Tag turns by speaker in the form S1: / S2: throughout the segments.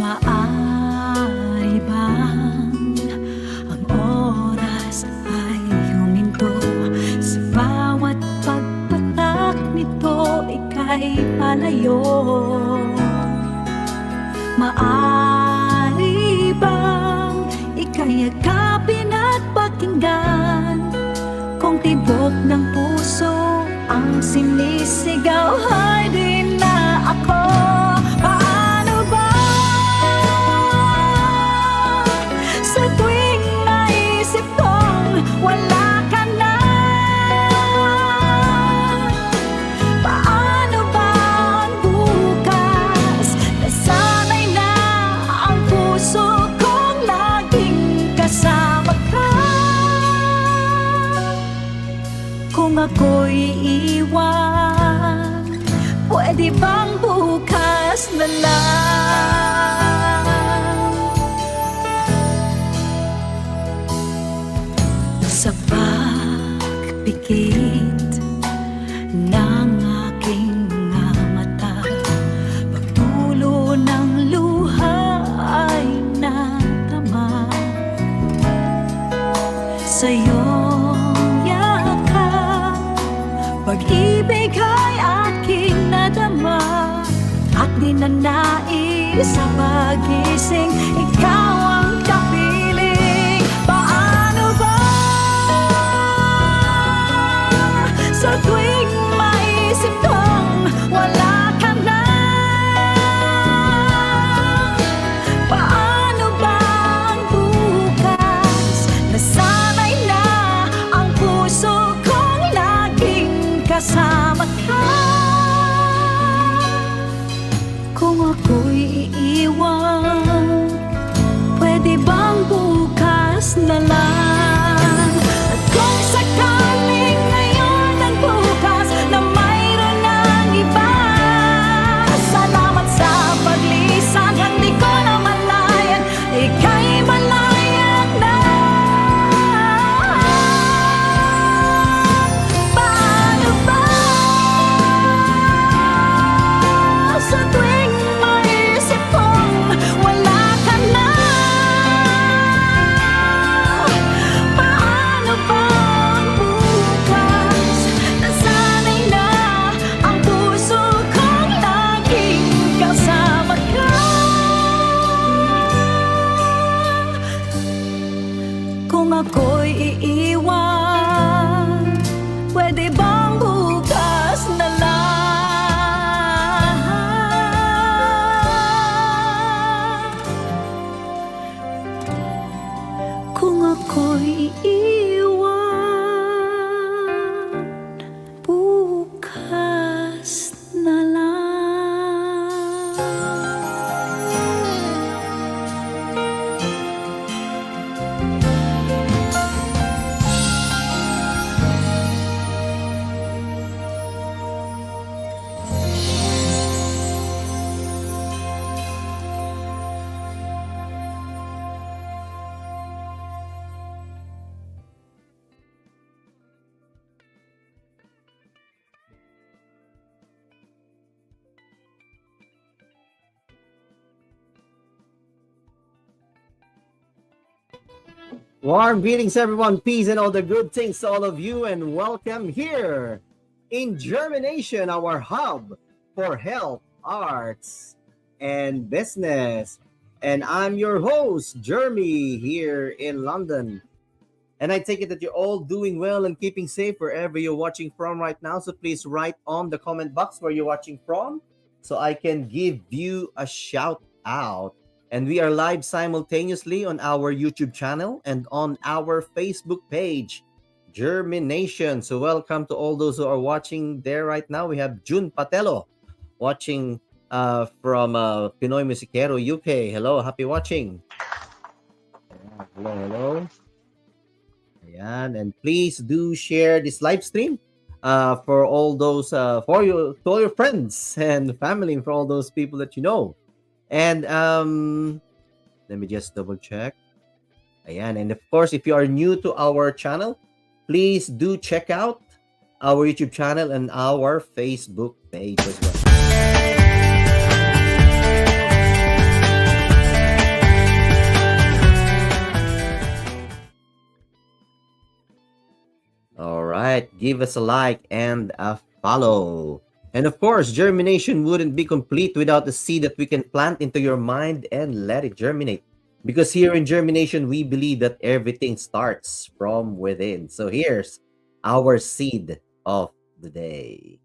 S1: Maaari bang ang oras ay huminto? Sa bawat pagpatak nito, ika'y palayo. Maaari bang ika'y yakapin at pakinggan? Kung tibok ng puso ang sinisigaw, ay di na ako. Paano ba sa tuwing naisip kong wala ka na? Paano ba ang bukas? Nasanay na ang puso kong laging kasama ka. Kung ako'y iiwan, pwede bang bukas na lang? Sa pagpikit ng aking mga mata, pagtulo ng luha ay natama. Sa'yo pag-ibig ay aking nadama, at di na nais sa pagising ikaw ang kapiling. Paano ba sa tuwing maisip kong wala ka na? Paano ba ang bukas? Nasanay na ang puso kong laging kasama ka. Kung ako'y iiwan, pwede bang bukas na lang? At kung sakaling ngayon ang bukas na mayroon ng iba, salamat sa paglisan, hindi ko na malayan, ika'y malayan na. Paano ba sa tuwing maisip kong wala ka na? Paano ba ang bukas? Nasanay na ang puso kong laging kasama ka. Kung ako'y iiwan, pwede bang bukas na lang? Kung ako'y iiwan, bukas na lang.
S2: Warm greetings, everyone. Peace and all the good things to all of you, and welcome here in JhermiNATION, our hub for health, arts, and business. And I'm your host, Jeremy, here in London. And I take it that you're all doing well and keeping safe wherever you're watching from right now. So please write on the comment box where you're watching from so I can give you a shout out. And we are live simultaneously on our YouTube channel and on our Facebook page, JhermiNATION. So welcome to all those who are watching there right now. We have June Patelo watching from Pinoy Musikero, UK. Hello, happy watching. Hello, hello. Ayan, and please do share this live stream for all those, for you, to all your friends and family, and for all those people that you know. And let me just double check. Ayan, and of course, if you are new to our channel, please do check out our YouTube channel and our Facebook page as well. give us a like and a follow. And of course, germination wouldn't be complete without the seed that we can plant into your mind and let it germinate. Because here in germination, we believe that everything starts from within. So here's our seed of the day.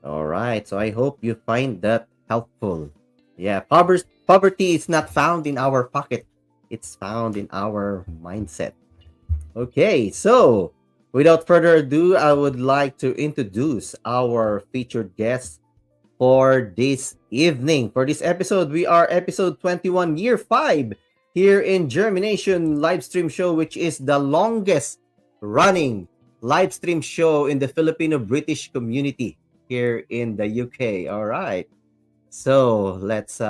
S2: All right. So I hope you find that helpful. Yeah, poverty is not found in our pocket. It's found in our mindset. Okay, so without further ado, I would like to introduce our featured guest for this evening. For this episode, we are episode 21, year 5, here in Germination live stream show, which is the longest running live stream show in the Filipino British community here in the UK. All right. So let's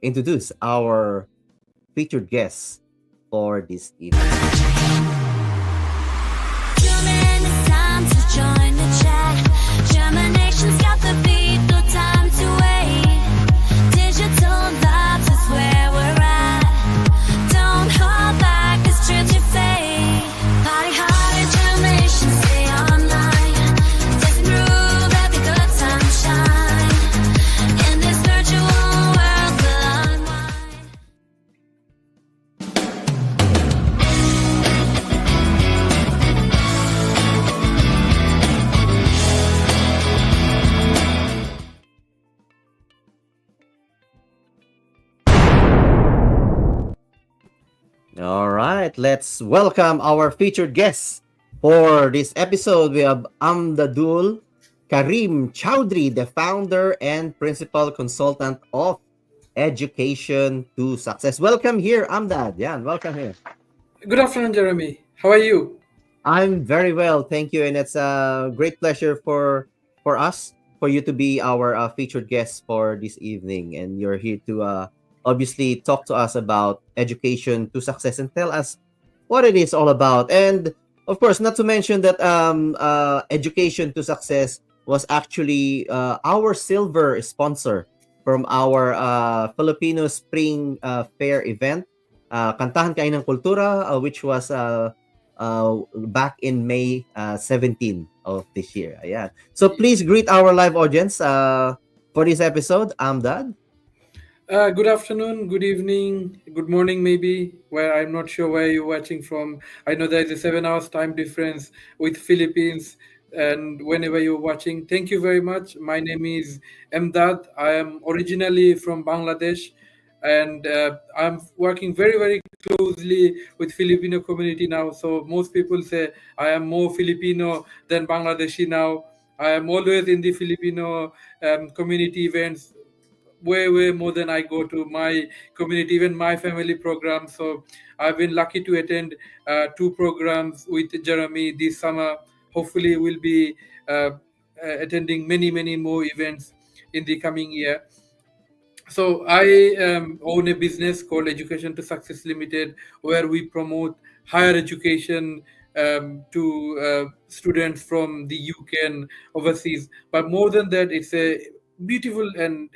S2: introduce our featured guest for this evening.
S3: Too many times to join the chat. Germination's got the beat, no time to wait. Digital vibes is where we're at. Don't hold back, it's true to fate. Party hard at germination, stay online. Doesn't prove that the good times shine. In this virtual world, we'll unwind.
S2: All right, let's welcome our featured guests for this episode. We have Amdadul Karim Chowdhury, the founder and principal consultant of Education to Success. Welcome here, Amdad. Yeah, welcome here.
S4: Good afternoon, Jeremy. How are you?
S2: I'm very well, thank you, and it's a great pleasure for us for you to be our featured guest for this evening, and you're here to obviously talk to us about education to success and tell us what it is all about. And of course, not to mention that education to success was actually our silver sponsor from our Filipino Spring Fair event, Kantahan Kain ng Kultura, which was back in May 17 of this year. Yeah. So please greet our live audience for this episode. Amdad.
S4: Good afternoon, good evening, good morning, maybe, where I'm not sure where you're watching from. I know there is a 7 hours time difference with Philippines, and whenever you're watching, thank you very much. My name is Emdad. I am originally from Bangladesh, and I'm working very, very closely with Filipino community now. So most people say I am more Filipino than Bangladeshi now. I am always in the Filipino community events way more than I go to my community, even my family program. So I've been lucky to attend 2 programs with Jeremy this summer. Hopefully we'll be attending many more events in the coming year. So I own a business called Education to Success Limited, where we promote higher education to students from the UK and overseas. But more than that, it's a beautiful and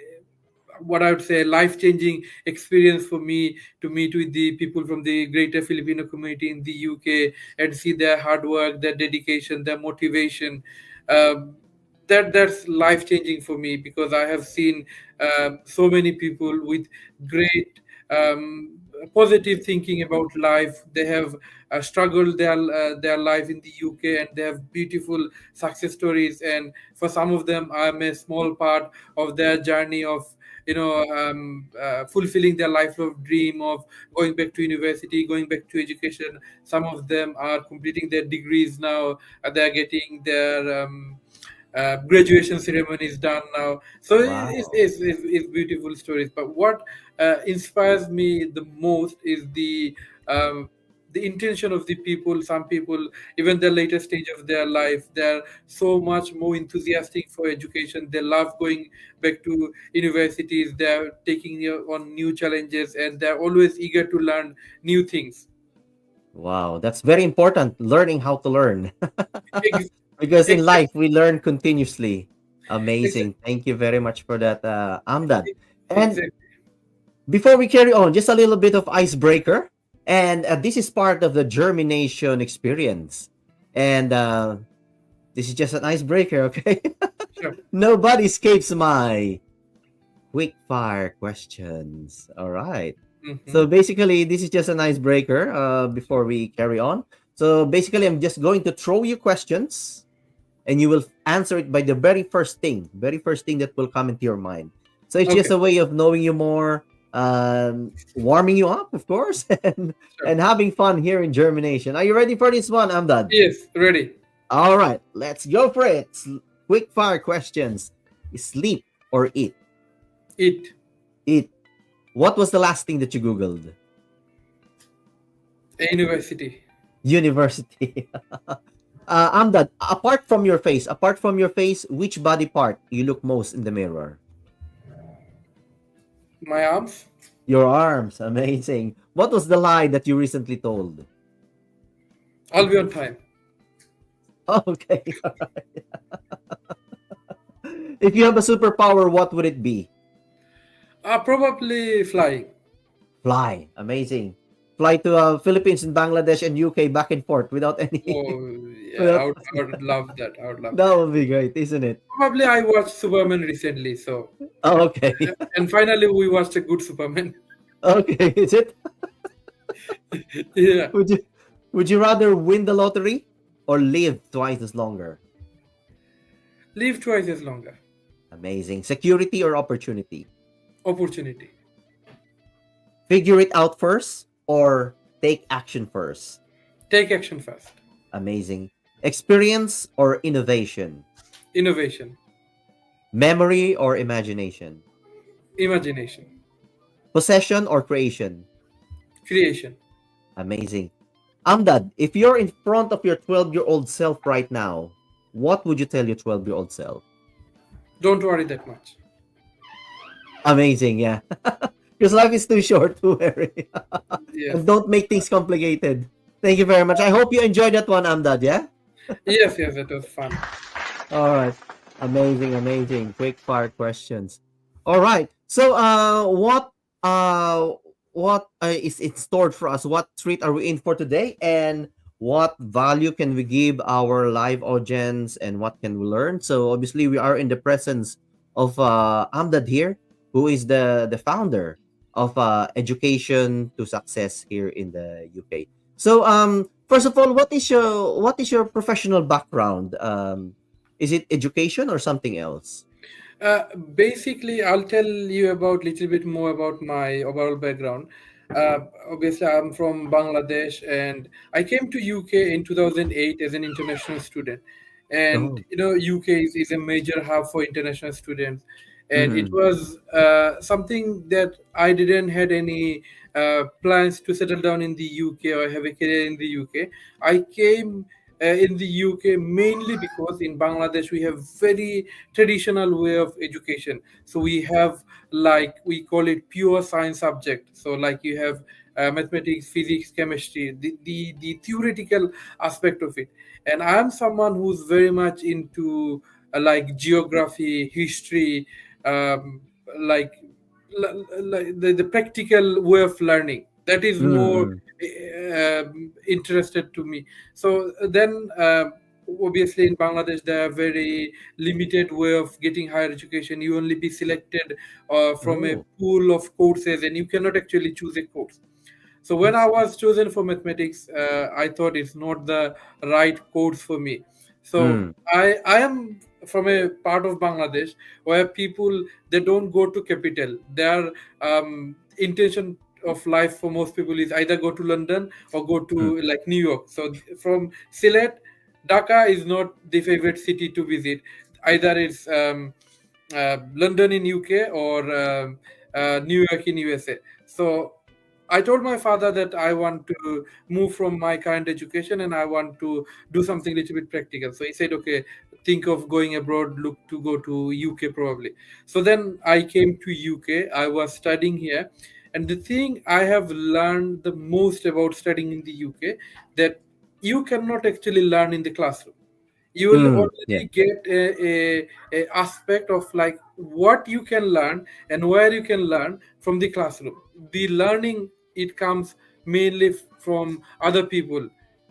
S4: what I would say life-changing experience for me to meet with the people from the greater Filipino community in the UK and see their hard work, their dedication, their motivation. Um, that's life-changing for me because I have seen so many people with great positive thinking about life. They have struggled their life in the UK, and they have beautiful success stories. And for some of them, I'm a small part of their journey of fulfilling their lifelong dream of going back to university, going back to education. Some of them are completing their degrees now. They're getting their graduation ceremonies done now. So
S2: Wow.
S4: it's beautiful stories. But what inspires me the most is um, the intention of the people. Some people, even the later stage of their life, they're so much more enthusiastic for education. They love going back to universities. They're taking on new challenges, and they're always eager to learn new things.
S2: Wow, that's very important. Learning how to learn.
S4: Ex-
S2: Because in life,
S4: Exactly.
S2: we learn continuously.
S4: Exactly.
S2: Amazing. Thank you very much for that, Amdad. And
S4: Exactly.
S2: before we carry on, just a little bit of icebreaker. And this is part of the germination experience. And this is just an icebreaker, okay?
S4: Sure.
S2: Nobody escapes my quick fire questions. All right.
S4: Hmm.
S2: So basically, this is just an icebreaker before we carry on. So basically, I'm just going to throw you questions and you will answer it by the very first thing that will come into your mind. So it's just
S4: Okay.
S2: a way of knowing you more, warming you up, of course,
S4: Sure.
S2: and having fun here in Germination. Are you ready for this one? I'm done.
S4: Yes. Ready.
S2: All right, let's go for it. Quick fire questions. Sleep or eat?
S4: Eat.
S2: Eat. What was the last thing that you Googled?
S4: A university.
S2: University. I'm done. Apart from your face, which body part you look most in the mirror?
S4: My arms.
S2: Your arms. Amazing. What was the lie that you recently told?
S4: I'll be on time.
S2: Okay. If you have a superpower, what would it be?
S4: Probably flying.
S2: Fly. Amazing. Fly to Philippines and Bangladesh and UK back and forth without any.
S4: Oh, yeah,
S2: Without,
S4: I would love that. I would love.
S2: that would be great, isn't it?
S4: Probably I watched Superman recently, so
S2: Oh, okay.
S4: and finally we watched a good Superman.
S2: Okay. Is it?
S4: Yeah,
S2: Would you would you rather win the lottery or live twice as longer?
S4: live twice as longer.
S2: Amazing. Security or opportunity?
S4: Opportunity.
S2: Figure it out first or take action first?
S4: Take action first.
S2: Amazing. Experience or innovation?
S4: Innovation.
S2: Memory or imagination?
S4: Imagination.
S2: Possession or creation?
S4: Creation.
S2: Amazing. Amdad, if you're in front of your 12-year-old self right now, what would you tell your 12-year-old self?
S4: Don't worry that much.
S2: Amazing, yeah. Because life is too short to worry.
S4: Yes.
S2: And don't make things complicated. Thank you very much. I hope you enjoyed that one, Amdad, yeah?
S4: Yes, yes, it was fun.
S2: All right. Amazing, amazing. Quick fire questions. All right. So, what is it stored for us? What treat are we in for today? And what value can we give our live audience? And what can we learn? So, obviously, we are in the presence of Amdad here, who is the founder of Education to Success here in the UK. So, first of all, what is your professional background? Is it education or something else?
S4: Basically, I'll tell you about little bit more about my overall background. Obviously, I'm from Bangladesh, and I came to UK in 2008 as an international student. And
S2: Oh.
S4: you know, UK is a major hub for international students, and it
S2: Mm-hmm.
S4: was something that I didn't had any plans to settle down in the UK or have a career in the UK. I came in the UK mainly because in Bangladesh we have very traditional way of education. So we have, like, we call it pure science subject. So like you have mathematics, physics, chemistry, the theoretical aspect of it. And I am someone who's very much into like geography, history, um, like like the practical way of learning. That is more
S2: Mm-hmm.
S4: interested to me. So then, obviously, in Bangladesh, there are very limited way of getting higher education. You only be selected from a
S2: Oh,
S4: pool of courses, and you cannot actually choose a course. So
S2: I
S4: when I
S2: see.
S4: was chosen for mathematics, I thought it's not the right course for me. So
S2: Mm.
S4: I am from a part of Bangladesh where people, they don't go to capital. Their intention of life for most people is either go to London or go
S2: Mm.
S4: to like New York. So from Sylhet, Dhaka is not the favorite city to visit. Either it's London in UK or New York in USA. So I told my father that I want to move from my current education and I want to do something a little bit practical. So he said, okay, think of going abroad, look to go to UK probably. So then I came to UK. I was studying here. And the thing I have learned the most about studying in the UK, that you cannot actually learn in the classroom. You will
S2: Yeah.
S4: already get a aspect of like what you can learn and where you can learn from the classroom. The learning, it comes mainly from other people,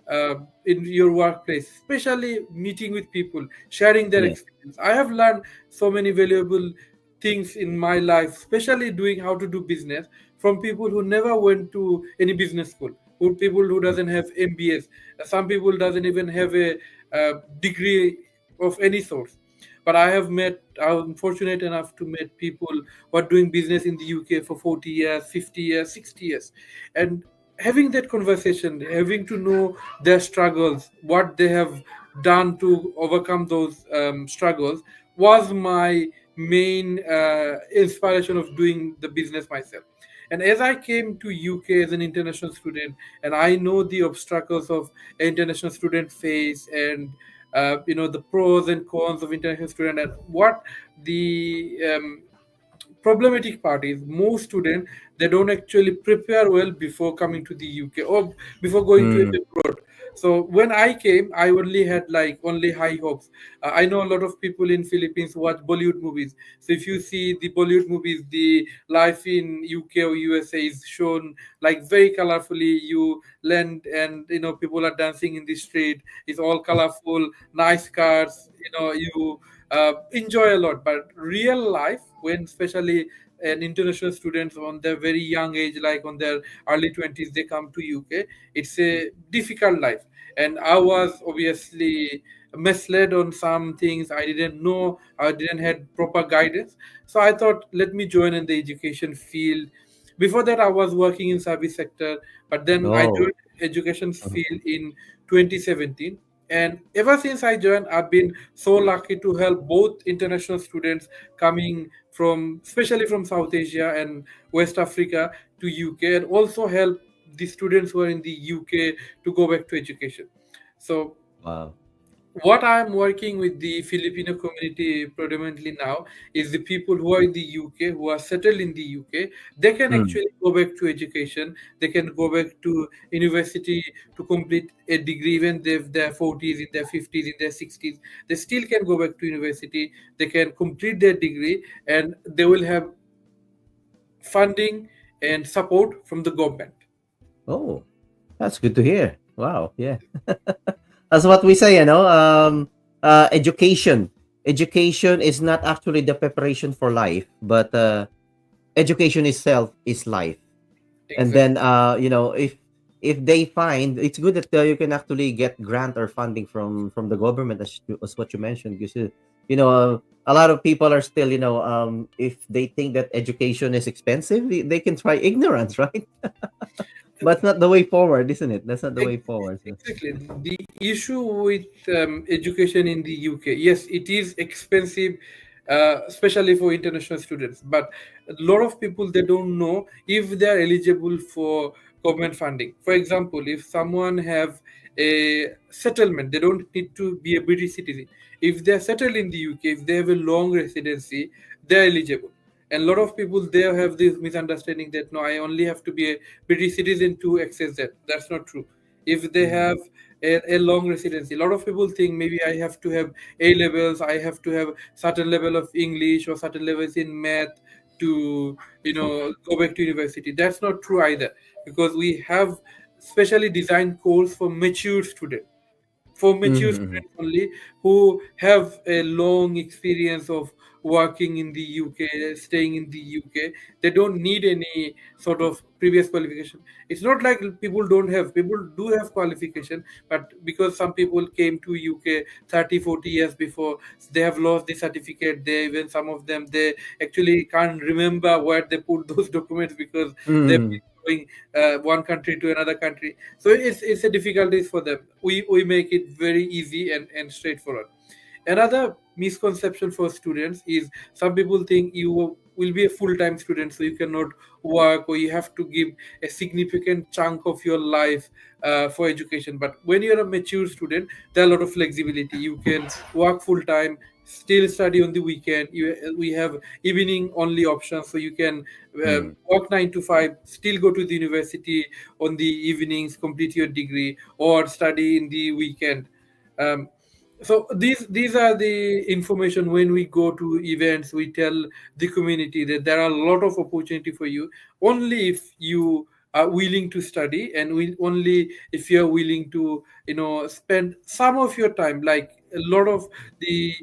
S4: uh, in your workplace, especially meeting with people, sharing their
S2: Yeah.
S4: experience. I have learned so many valuable things in my life, especially doing how to do business, from people who never went to any business school, who people who doesn't have MBS. Some people doesn't even have a degree of any sort. But I'm fortunate enough to meet people who are doing business in the UK for 40 years, 50 years, 60 years. And having that conversation, having to know their struggles, what they have done to overcome those struggles, was my main inspiration of doing the business myself. And as I came to UK as an international student, and I know the obstacles of international student face, and the pros and cons of international student, and what the problematic part is, most students, they don't actually prepare well before coming to the UK or before going to
S2: Mm.
S4: abroad. So when I came, I only had like only high hopes. I know a lot of people in Philippines watch Bollywood movies. So if you see the Bollywood movies, the life in UK or USA is shown like very colorfully. You land and people are dancing in the street. It's all colorful, nice cars. You enjoy a lot. But real life, when especially an international students on their very young age, like on their early 20s, they come to UK, it's a difficult life. And I was obviously misled on some things. I didn't know, I didn't had proper guidance. So I thought, let me join in the education field. Before that, I was working in service sector, but then I
S2: Oh.
S4: joined education
S2: Mhm.
S4: field in 2017. And ever since I joined, I've been so lucky to help both international students coming from, especially from South Asia and West Africa, to UK, and also help the students who are in the UK to go back to education. So
S2: Wow.
S4: what I'm working with the Filipino community predominantly now is the people who are in the UK, who are settled in the UK. They can
S2: Mm.
S4: actually go back to education. They can go back to university to complete a degree, even if they're 40s, in their 50s, in their 60s. They still can go back to university. They can complete their degree, and they will have funding and support from the government.
S2: Oh, that's good to hear. Wow. Yeah. That's what we say, education. Education is not actually the preparation for life, but education itself is life. And
S4: Exactly.
S2: then, if they find it's good that you can actually get grant or funding from the government, as what you mentioned, because a lot of people are still, if they think that education is expensive, they can try ignorance, right? But it's not the way forward, isn't it? That's not the way forward. So.
S4: Exactly. The issue with education in the UK, yes, it is expensive, especially for international students. But a lot of people, they don't know if they are eligible for government funding. For example, if someone have a settlement, they don't need to be a British citizen. If they are settled in the UK, if they have a long residency, they are eligible. And a lot of people there have this misunderstanding that no, I only have to be a British citizen to access that. That's not true. If they have a long residency, a lot of people think maybe I have to have A levels, I have to have certain level of English or certain levels in math to go back to university. That's not true either, because we have specially designed course for mature students, for mature
S2: Mhm.
S4: students only, who have a long experience of working in the UK, staying in the UK. They don't need any sort of previous qualification. It's not like people do have qualification, but because some people came to UK 30, 40 years before, they have lost the certificate. They, even some of them, they actually can't remember where they put those documents, because they've
S2: Mhm.
S4: been going one country to another country. So it's a difficulties for them. We make it very easy and straightforward. Another misconception for students is, some people think will be a full-time student, so you cannot work, or you have to give a significant chunk of your life for education. But when you're a mature student, there are a lot of flexibility. You can work full-time, still study on the weekend. We have evening only options, so you can
S2: Mm.
S4: work 9 to 5, still go to the university on the evenings, complete your degree, or study in the weekend. um, so these are the information. When we go to events, we tell the community that there are a lot of opportunity for you, only if you are willing to study, and only if you are willing to spend some of your time. Like a lot of the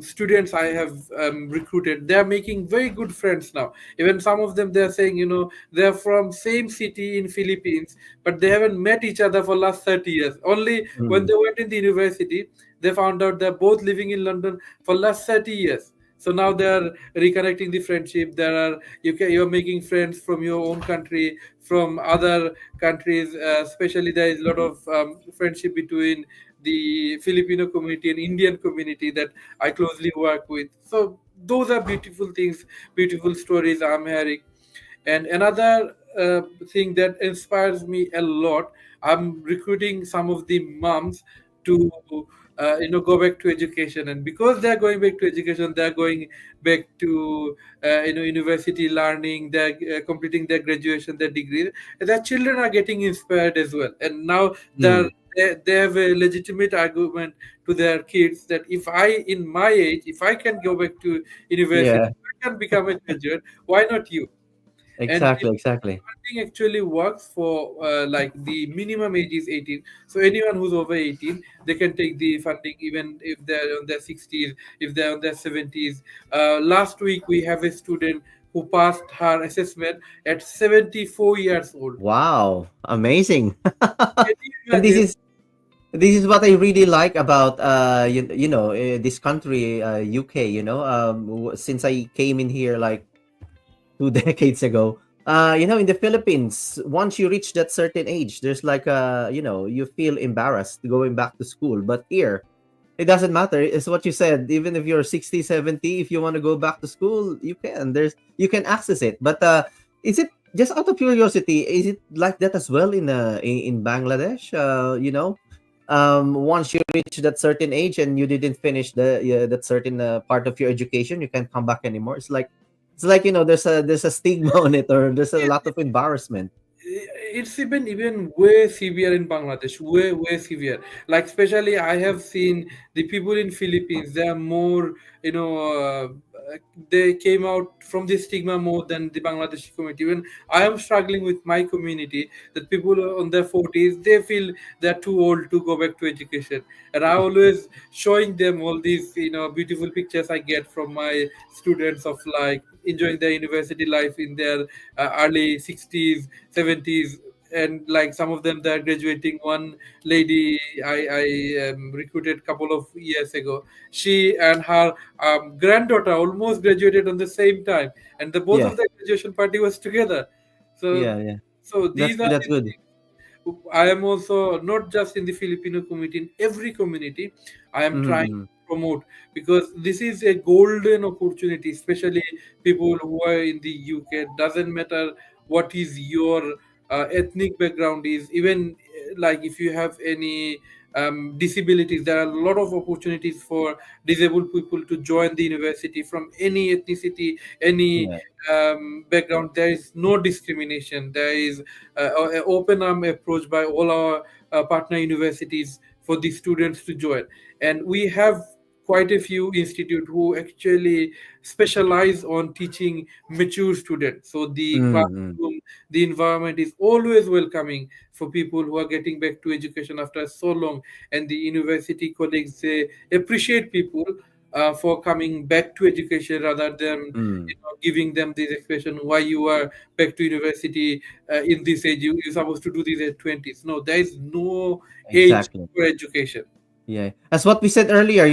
S4: students I have recruited, they are making very good friends now. Even some of them, they are saying, they're from same city in Philippines, but they haven't met each other for last 30 years. Only when
S2: Mm.
S4: they went in the university, they found out they're both living in London for last 30 years. So now they are reconnecting the friendship. You're making friends from your own country, from other countries. Especially there is a lot of friendship between the Filipino community and Indian community that I closely work with. So those are beautiful things, beautiful stories I'm hearing. And another thing that inspires me a lot, I'm recruiting some of the moms to go back to education. And because they're going back to education, they're going back to university learning, they're completing their graduation, their degree. Their children are getting inspired as well, and now they're
S2: Mm.
S4: they have a legitimate argument to their kids that if I, in my age, if I can go back to university,
S2: Yeah,
S4: I can become a graduate, why not you? And
S2: exactly, exactly.
S4: funding actually works for like the minimum age is 18. So anyone who's over 18, they can take the funding even if they're on their 60s, if they're on their 70s. Last week we have a student who passed her assessment at 74 years old.
S2: Wow, amazing.
S4: Can you
S2: And this
S4: imagine?
S2: is this is what I really like about this country, UK. Since I came in here like 2 decades ago. In the Philippines, once you reach that certain age, there's like you feel embarrassed going back to school. But here, it doesn't matter. It's what you said. Even if you're 60, 70, if you want to go back to school, you can. You can access it. But is it just out of curiosity? Is it like that as well in Bangladesh? Once you reach that certain age and you didn't finish that certain part of your education, you can't come back anymore. It's like there's a stigma on it, or there's a lot of embarrassment.
S4: It's even way severe in Bangladesh, way severe. Like especially, I have seen the people in Philippines. They are more, you know, uh, they came out from the stigma more than the Bangladeshi community. Even I am struggling with my community, that people are on their 40s, they feel they're too old to go back to education. And I always showing them all these, beautiful pictures I get from my students of like enjoying their university life in their early 60s, 70s. And like some of them, they're graduating. One lady I recruited a couple of years ago, she and her granddaughter almost graduated on the same time, and the both
S2: Yeah,
S4: of the graduation party was together. So
S2: yeah, yeah.
S4: so
S2: That's
S4: these
S2: good.
S4: are
S2: That's
S4: the
S2: good.
S4: things. I am also not just in the Filipino community, in every community, I am trying
S2: Mm-hmm.
S4: to promote, because this is a golden opportunity, especially people who are in the UK. Doesn't matter what is your ethnic background is, even like if you have any disabilities, there are a lot of opportunities for disabled people to join the university from any ethnicity, any
S2: Yeah,
S4: background. There is no discrimination. There is an open arm approach by all our partner universities for the students to join. And we have quite a few institute who actually specialize on teaching mature students. So the
S2: mm-hmm.
S4: classroom, the environment is always welcoming for people who are getting back to education after so long. And the university colleagues, they appreciate people for coming back to education, rather than
S2: Mm.
S4: giving them this expression, why you are back to university in this age, you're supposed to do this at 20s. No, there is no age
S2: Exactly.
S4: for education.
S2: Yeah, as what we said earlier,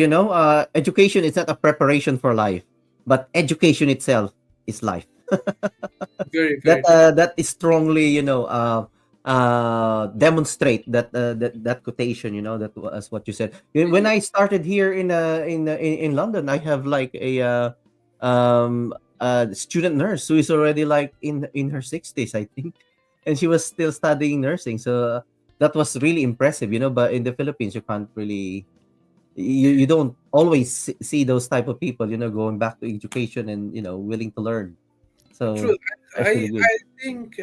S2: education is not a preparation for life, but education itself is life.
S4: Very,
S2: that
S4: very true.
S2: that is strongly demonstrate that quotation, that was what you said. When I started here in London, I have like a student nurse who is already like in her 60s, I think, and she was still studying nursing. So that was really impressive, you know. But in the Philippines, you can't really, you don't always see those type of people, you know, going back to education and willing to learn. So
S4: True.
S2: that's really good.
S4: I think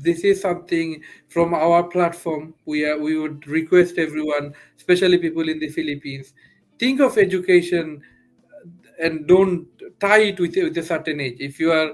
S4: this is something from our platform. We would request everyone, especially people in the Philippines, think of education and don't tie it with a certain age. If you are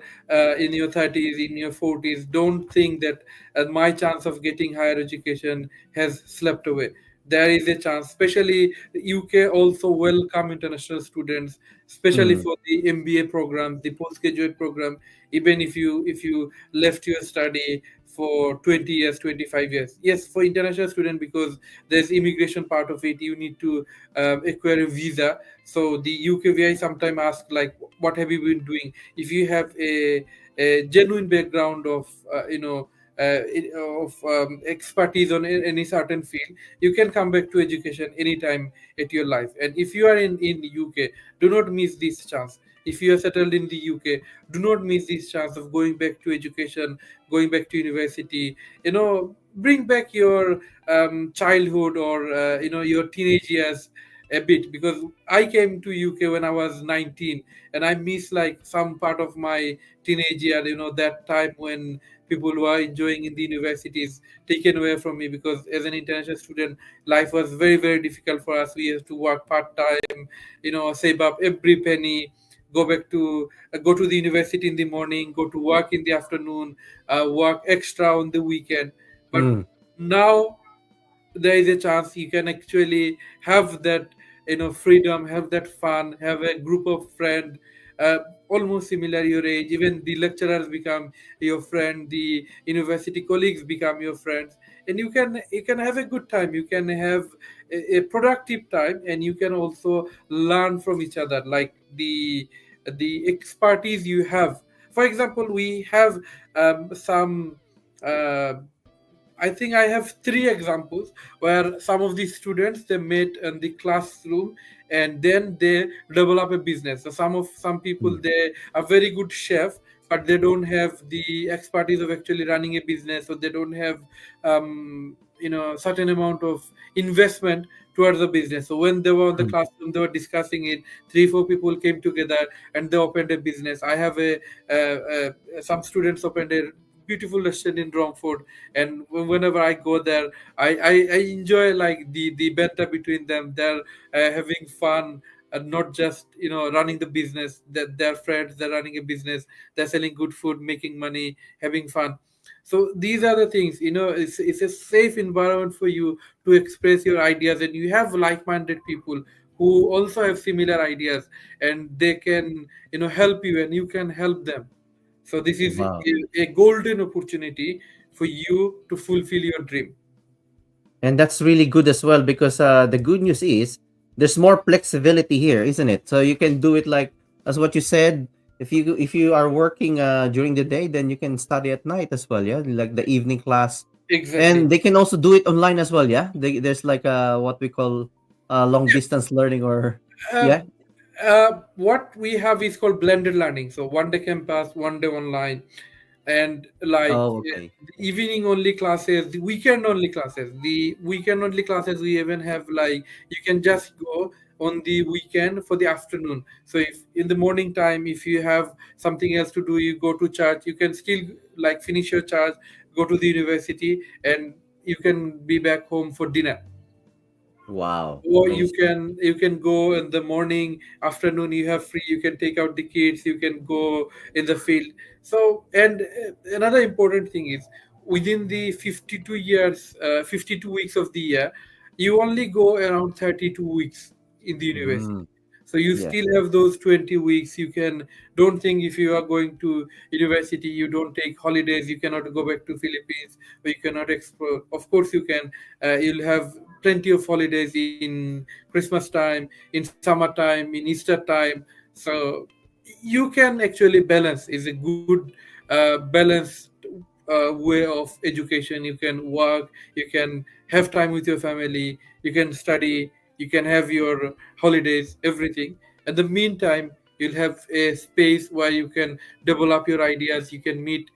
S4: in your 30s, in your 40s, don't think that my chance of getting higher education has slipped away. There is a chance, especially UK also welcome international students, especially
S2: Mm,
S4: for the MBA program, the postgraduate program. Even if you left your study for 20 years, 25 years, yes, for international student, because there's immigration part of it, you need to acquire a visa. So the UKVI sometimes ask like, what have you been doing? If you have a genuine background of of expertise on any certain field, you can come back to education anytime at your life. And if you are in the UK, do not miss this chance. If you are settled in the UK, do not miss this chance of going back to education, going back to university. Bring back your childhood, or your teenage years a bit, because I came to UK when I was 19, and I miss like some part of my teenage year. That time when people were enjoying in the universities taken away from me, because as an international student, life was very very difficult for us. We used to work part time, save up every penny, go to the university in the morning, go to work in the afternoon, work extra on the weekend. But
S2: mm,
S4: now there is a chance you can actually have that freedom, have that fun, have a group of friends uh, almost similar your age. Even the lecturers become your friend, the university colleagues become your friends, and you can have a good time, you can have a productive time, and you can also learn from each other, like the expertise you have. For example, we have some uh, I think I have three examples where some of the students they met in the classroom, and then they develop a business. So some people
S2: mm,
S4: they are very good chef, but they don't have the expertise of actually running a business, or they don't have certain amount of investment towards the business. So when they were in the
S2: mm,
S4: classroom, they were discussing it. 3 4 people came together and they opened a business. I have some students opened a beautiful restaurant in Romford, and whenever I go there, I enjoy like the banter between them. They're having fun, and not just running the business. That they're friends, they're running a business, they're selling good food, making money, having fun. So these are the things. It's a safe environment for you to express your ideas, and you have like-minded people who also have similar ideas, and they can help you, and you can help them. So this is
S2: wow.
S4: a golden opportunity for you to fulfill your dream.
S2: And that's really good as well, because the good news is there's more flexibility here, isn't it? So you can do it like as what you said. If you are working during the day, then you can study at night as well. Yeah, like the evening class,
S4: Exactly.
S2: and they can also do it online as well. Yeah, there's like what we call long distance learning, or
S4: Uh,
S2: yeah.
S4: what we have is called blended learning. So one day campus, one day online, and like
S2: Oh, okay.
S4: the evening only classes, the weekend only classes. The weekend only classes we even have like you can just go on the weekend for the afternoon. So if in the morning time, if you have something else to do, you go to church. You can still like finish your church, go to the university, and you can be back home for dinner.
S2: Wow,
S4: Or you
S2: amazing.
S4: can you can go in the morning, afternoon you have free, you can take out the kids, you can go in the field. So, and another important thing is, within the 52 years 52 weeks of the year, you only go around 32 weeks in the university.
S2: Mm,
S4: So you
S2: yeah.
S4: still have those 20 weeks. You can, don't think if you are going to university you don't take holidays, you cannot go back to Philippines, or you cannot explore. Of course you can. You'll have plenty of holidays in Christmas time, in summertime, in Easter time. So you can actually balance. Is a good balanced way of education. You can work, you can have time with your family, you can study, you can have your holidays, everything. At the meantime, you'll have a space where you can develop your ideas, you can meet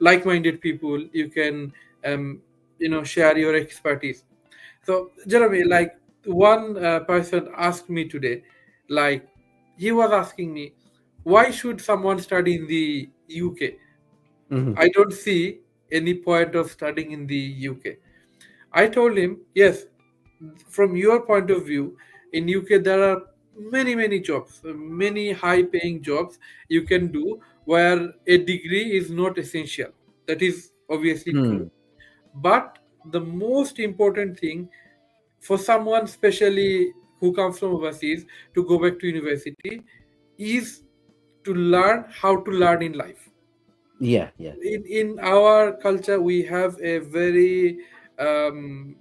S4: like-minded people, you can um, share your expertise. So Jeremy, like one person asked me today, like he was asking me, why should someone study in the UK?
S2: Mhm.
S4: I don't see any point of studying in the UK. I told him, yes, from your point of view, in UK there are many jobs, many high paying jobs you can do where a degree is not essential. That is obviously true.
S2: Mm.
S4: But the most important thing for someone, especially who comes from overseas, to go back to university is to learn how to learn in life.
S2: Yeah, yeah.
S4: In our culture we have a very um,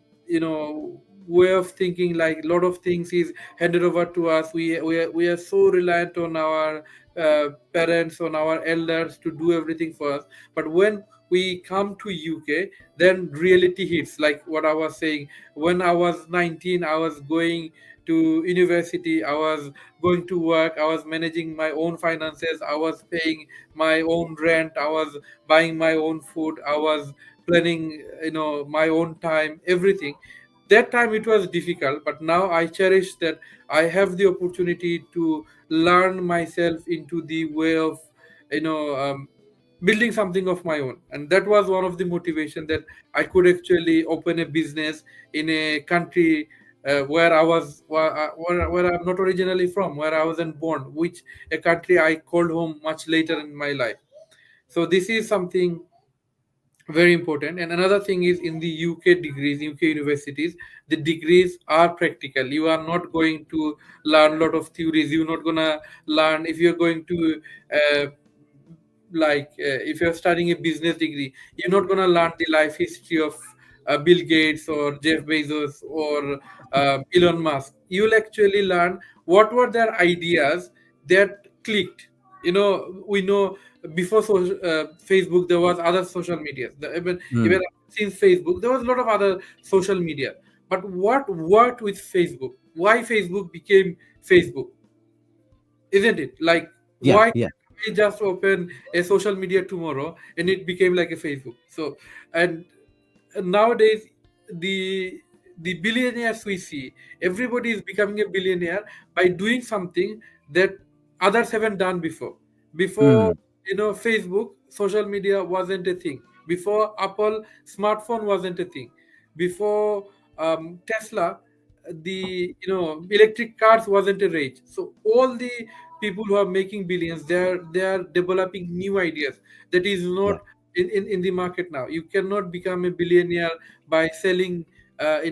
S4: way of thinking, like a lot of things is handed over to us. We are so reliant on our parents, on our elders to do everything for us. But when we come to UK, then reality hits, like what I was saying. When I was 19, I was going to university, I was going to work, I was managing my own finances, I was paying my own rent, I was buying my own food, I was planning my own time, everything. That time it was difficult, but now I cherish that I have the opportunity to learn myself into the way of you know um, building something of my own. And that was one of the motivation that I could actually open a business in a country where I was where I'm not originally from, where I wasn't born, which a country I called home much later in my life. So this is something very important. And another thing is, in the UK universities, the degrees are practical. You are not going to learn a lot of theories. You're not gonna learn, if you're going to uh, if you're studying a business degree, you're not gonna learn the life history of Bill Gates or Jeff Bezos or Elon Musk. You'll actually learn what were their ideas that clicked. We know before Facebook there was other social media. Even
S2: Mm.
S4: since Facebook there was a lot of other social media. But what worked with Facebook? Why Facebook became Facebook? Isn't it? Like,
S2: Yeah,
S4: why
S2: yeah.
S4: we just open a social media tomorrow and it became like a Facebook? So, and nowadays, the the billionaires we see, everybody is becoming a billionaire by doing something that others haven't done before. Before,
S2: Mm.
S4: Facebook, social media wasn't a thing. Before Apple, smartphone wasn't a thing. Before Tesla, the electric cars wasn't a rage. So all the people who are making billions, they are developing new ideas that is
S2: Yeah.
S4: not in the market now. You cannot become a billionaire by selling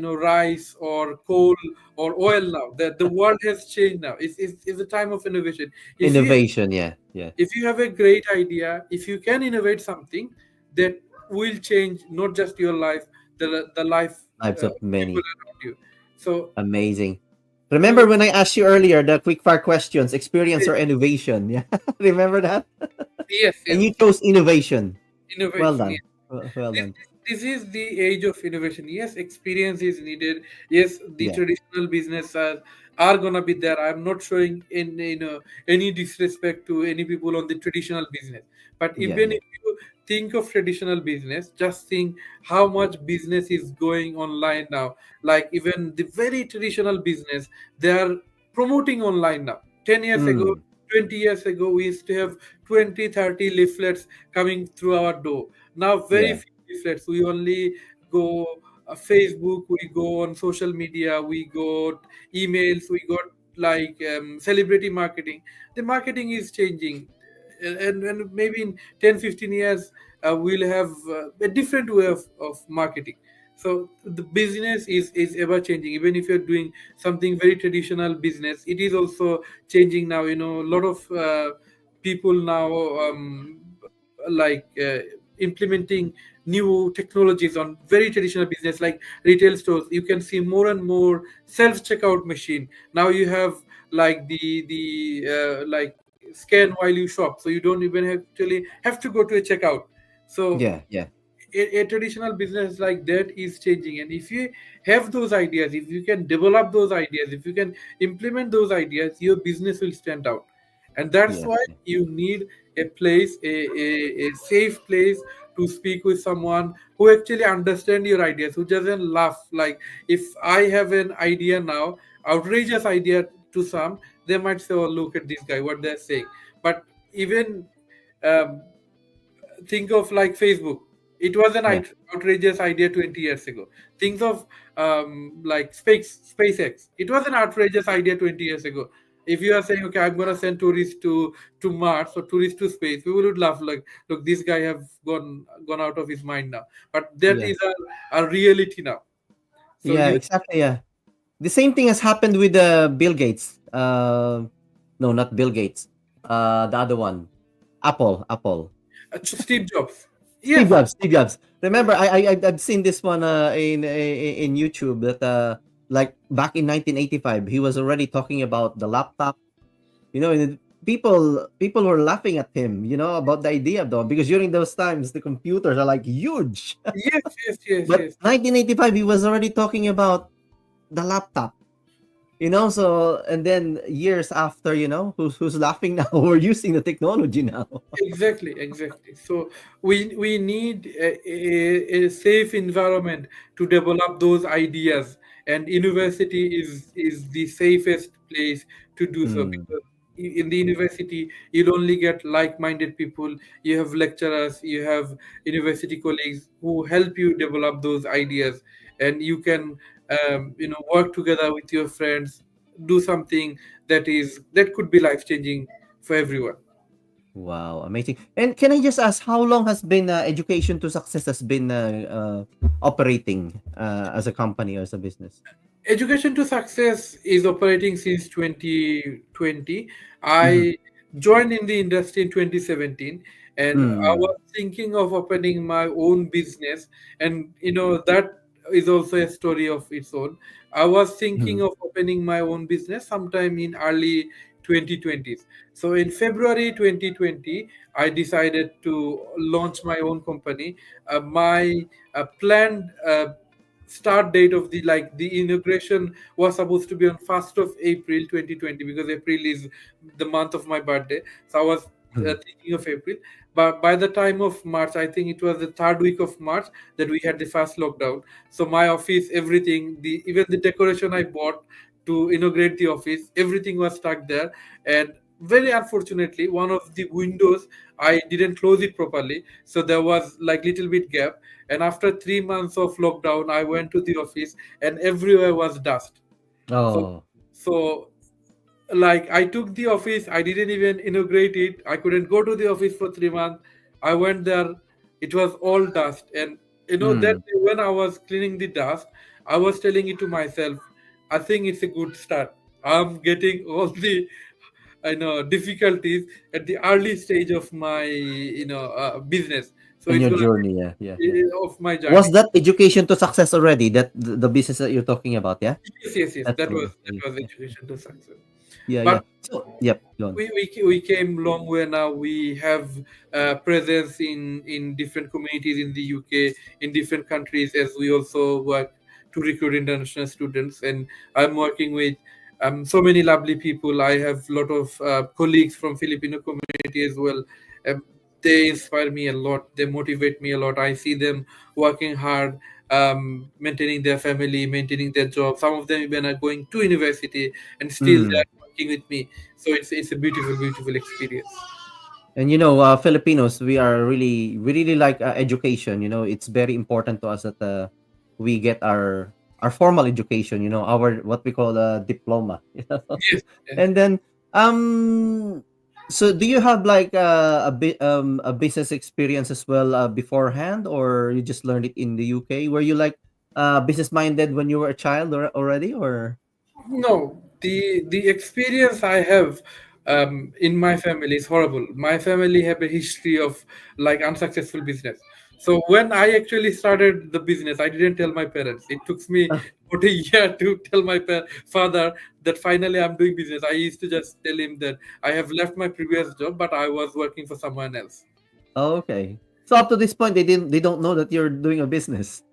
S4: rice or coal or oil now. The world has changed now. It's a time of innovation. if you
S2: Innovation, yeah, yeah.
S4: if you have a great idea, if you can innovate something that will change not just your life, the life
S2: Lives of
S4: of people
S2: many.
S4: around you. So
S2: Amazing.
S4: so
S2: Remember when I asked you earlier the quick fire questions, experience or innovation? Yeah. Remember that?
S4: yes,
S2: And
S4: yes,
S2: you chose innovation. Well
S4: innovation.
S2: done.
S4: Yes.
S2: Well
S4: this,
S2: done.
S4: this is the age of innovation. Yes, experience is needed. Yes, the
S2: Yeah.
S4: traditional business are gonna be there. I'm not showing in any disrespect to any people on the traditional business. But
S2: Yeah,
S4: even
S2: yeah.
S4: if you think of traditional business, just think how much business is going online now. Like even the very traditional business, they are promoting online now. 10 years ago,
S2: Mm.
S4: 20 years ago, we used to have 20, 30 leaflets coming through our door. Now very
S2: Yeah.
S4: few leaflets. We only go Facebook, we go on social media, we got emails, we got like celebrity marketing. The marketing is changing, and maybe in 10, 15 years we'll have a different way of marketing. So the business is ever changing. Even if you're doing something very traditional business, it is also changing now. A lot of people now implementing new technologies on very traditional business like retail stores. You can see more and more self checkout machine. Now you have like the scan while you shop, so you don't even actually have to go to a checkout. So
S2: Yeah, yeah.
S4: a traditional business like that is changing. And if you have those ideas, if you can develop those ideas, if you can implement those ideas, your business will stand out. and that's
S2: Yeah.
S4: why you need a place, a safe place to speak with someone who actually understand your ideas, who doesn't laugh. Like, if I have an idea now, outrageous idea to some, they might say, oh, look at this guy, what they're saying. But even um, think of like Facebook. It was an
S2: Yeah.
S4: outrageous idea 20 years ago. Think of like SpaceX. It was an outrageous idea 20 years ago. If you are saying, okay, I'm gonna send tourists to Mars or tourists to space, we would laugh like, look, this guy have gone out of his mind now. But that
S2: Yeah.
S4: is a reality now. So
S2: Yeah,
S4: you
S2: exactly. Yeah. The same thing has happened with Bill Gates. No, not Bill Gates. The other one, Apple. Apple.
S4: Steve Jobs.
S2: Steve
S4: Yes,
S2: Jobs. Steve Jobs. Remember, I've seen this one in YouTube that like back in 1985, he was already talking about the laptop. And people were laughing at him. About the idea though, because during those times the computers are like huge.
S4: yes, yes, yes,
S2: But
S4: yes.
S2: 1985, he was already talking about the laptop. So and then years after, who's laughing now? We're using the technology now.
S4: Exactly, exactly. So we need a safe environment to develop those ideas, and university is the safest place to do so,
S2: Mm.
S4: because in the university you'll only get like-minded people. You have lecturers, you have university colleagues who help you develop those ideas, and you can work together with your friends, do something that could be life-changing for everyone.
S2: Wow, amazing. And can I just ask, how long has been Education to Success has been operating as a company or as a business?
S4: Education to Success is operating since 2020.
S2: Mhm.
S4: I joined in the industry in 2017, and I
S2: Mm.
S4: was thinking of opening my own business. And that is also a story of its own. I was thinking
S2: Mhm.
S4: of opening my own business sometime in early 2020s. So in February 2020, I decided to launch my own company. My planned start date of the inauguration was supposed to be on 1st of April 2020, because April is the month of my birthday. So I was
S2: Mhm.
S4: thinking of April, but by the time of March, I think it was the third week of March, that we had the first lockdown. So my office, everything, the even the decoration I bought to inaugurate the office, everything was stuck there. And very unfortunately, one of the windows, I didn't close it properly, so there was like little bit gap. And after 3 months of lockdown, I went to the office, and everywhere was dust. So,
S2: Oh.
S4: so like, I took the office, I didn't even inaugurate it. I couldn't go to the office for 3 months. I went there, it was all dust. And that
S2: Mm.
S4: day when I was cleaning the dust, I was telling it to myself, I think it's a good start. I'm getting all the difficulties at the early stage of my business. So
S2: In
S4: it's
S2: your
S4: gonna
S2: journey, yeah, yeah, yeah.
S4: of my
S2: Was
S4: journey.
S2: that Education to Success already? That the business that you're talking about, yeah?
S4: Yes, yes, yes.
S2: That's
S4: That was
S2: already. Yeah.
S4: education to success.
S2: Yeah, yeah.
S4: But
S2: So, yep, go on.
S4: we came long way now. We have presence in different communities in the UK, in different countries, as we also work to recruit international students. And I'm working with so many lovely people. I have a lot of colleagues from Filipino community as well. Um, they inspire me a lot. They motivate me a lot. I see them working hard, maintaining their family, maintaining their job. Some of them even are going to university, and still
S2: Mm.
S4: they're working with me. So it's a beautiful, beautiful experience.
S2: And Filipinos, we really like education. It's very important to us that we get our formal education. Our what we call a diploma.
S4: Yes, yes.
S2: And then, so do you have like a business experience as well beforehand, or you just learned it in the UK? Were you like business minded when you were a child already, or?
S4: No, the experience I have in my family is horrible. My family have a history of like unsuccessful business. So when I actually started the business, I didn't tell my parents. It took me about a year to tell my father that finally I'm doing business. I used to just tell him that I have left my previous job, but I was working for someone else.
S2: Oh, okay. So up to this point, they don't know that you're doing a business.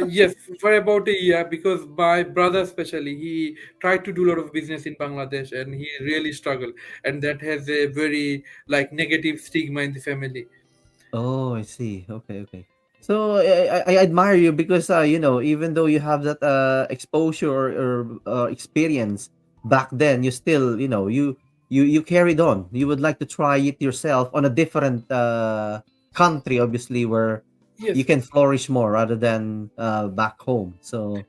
S4: Yes, for about a year, because my brother especially, he tried to do a lot of business in Bangladesh and he really struggled, and that has a very like negative stigma in the family.
S2: Oh, I see. Okay, okay. So I admire you because even though you have that exposure or experience back then, you still you carried on. You would like to try it yourself on a different country, obviously, where you
S4: Yes,
S2: can flourish more rather than back home. So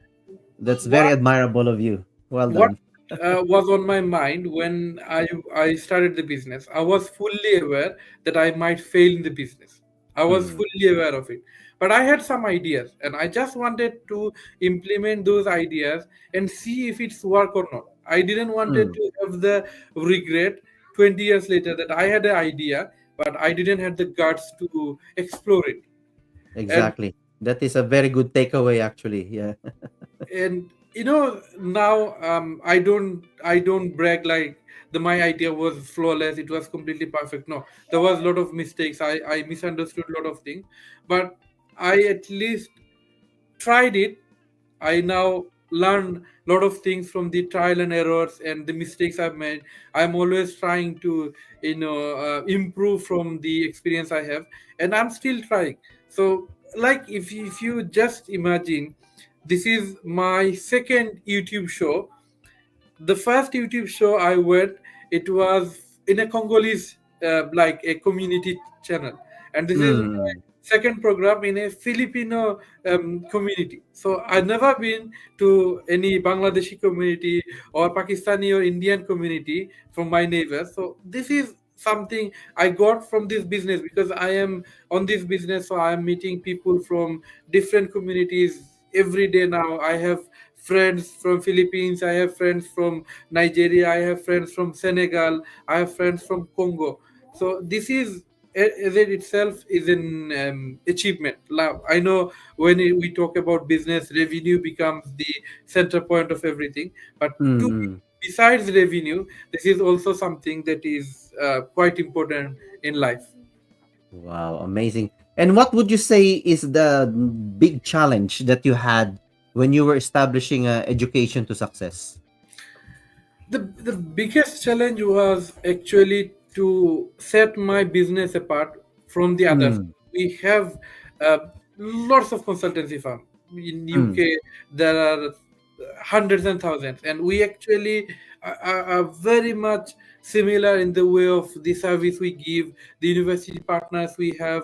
S2: that's very
S4: what
S2: admirable of you. Well
S4: what
S2: done.
S4: was on my mind when I started the business. I was fully aware that I might fail in the business. I was
S2: Mm,
S4: fully aware of it, but I had some ideas, and I just wanted to implement those ideas and see if it's work or not. I didn't wanted
S2: mm,
S4: to have the regret 20 years later that I had an idea, but I didn't have the guts to explore it. And
S2: exactly. That is a very good takeaway, actually. Yeah.
S4: now I don't brag like my idea was flawless, it was completely perfect. No, there was a lot of mistakes. I misunderstood a lot of things, but I at least tried it. I now learn a lot of things from the trial and errors and the mistakes I've made. I'm always trying to, improve from the experience I have, and I'm still trying. So, like, if you just imagine, this is my second YouTube show. The first YouTube show I went, it was in a Congolese, like a community channel, and this is my
S2: Mm,
S4: second program in a Filipino community. So I've never been to any Bangladeshi community or Pakistani or Indian community from my neighbors. So this is something I got from this business, because I am on this business, so I am meeting people from different communities every day now. I have friends from Philippines, I have friends from Nigeria, I have friends from Senegal, I have friends from Congo. So this is, as it itself is an achievement. I know when we talk about business, revenue becomes the center point of everything, but
S2: mm,
S4: to
S2: mm.
S4: besides revenue, this is also something that is quite important in life.
S2: Wow, amazing. And what would you say is the big challenge that you had when you were establishing education to success?
S4: The biggest challenge was actually to set my business apart from the others.
S2: Mm,
S4: We have uh, lots of consultancy firm in
S2: mm,
S4: UK. There are hundreds and thousands, and we actually are very much similar in the way of the service we give, the university partners we have,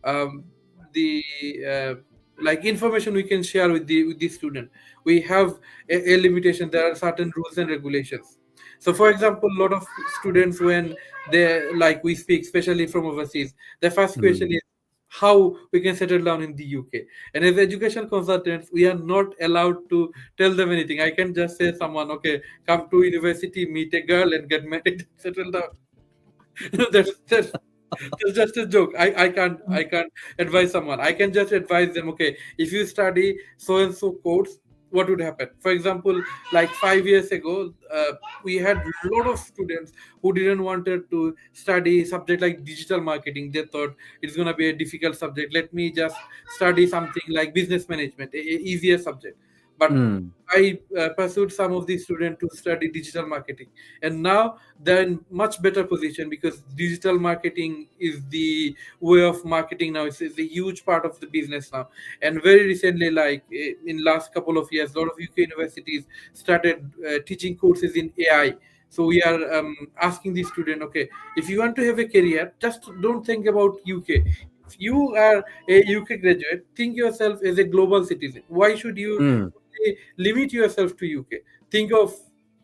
S4: um, the uh, like information we can share with the student. We have a limitation. There are certain rules and regulations. So for example, a lot of students, when they, like, we speak especially from overseas, the first question
S2: mm.
S4: is how we can settle down in the UK. And as education consultants, we are not allowed to tell them anything. I can just say someone, okay, come to university, meet a girl and get married, settle down. That's just a joke. I can't advise someone. I can just advise them, okay, if you study so and so course, what would happen? For example, like 5 years ago, we had a lot of students who didn't wanted to study subject like digital marketing. They thought it's gonna be a difficult subject. Let me just study something like business management, a easier subject. But
S2: Mm.
S4: I pursued some of these students to study digital marketing, and now they're in much better position because digital marketing is the way of marketing now. It's a huge part of the business now. And very recently, like in last couple of years, a lot of UK universities started teaching courses in AI. So we are asking the student, okay, if you want to have a career, just don't think about UK. If you are a UK graduate, think yourself as a global citizen. Why should you
S2: Mm.
S4: limit yourself to UK? Think of,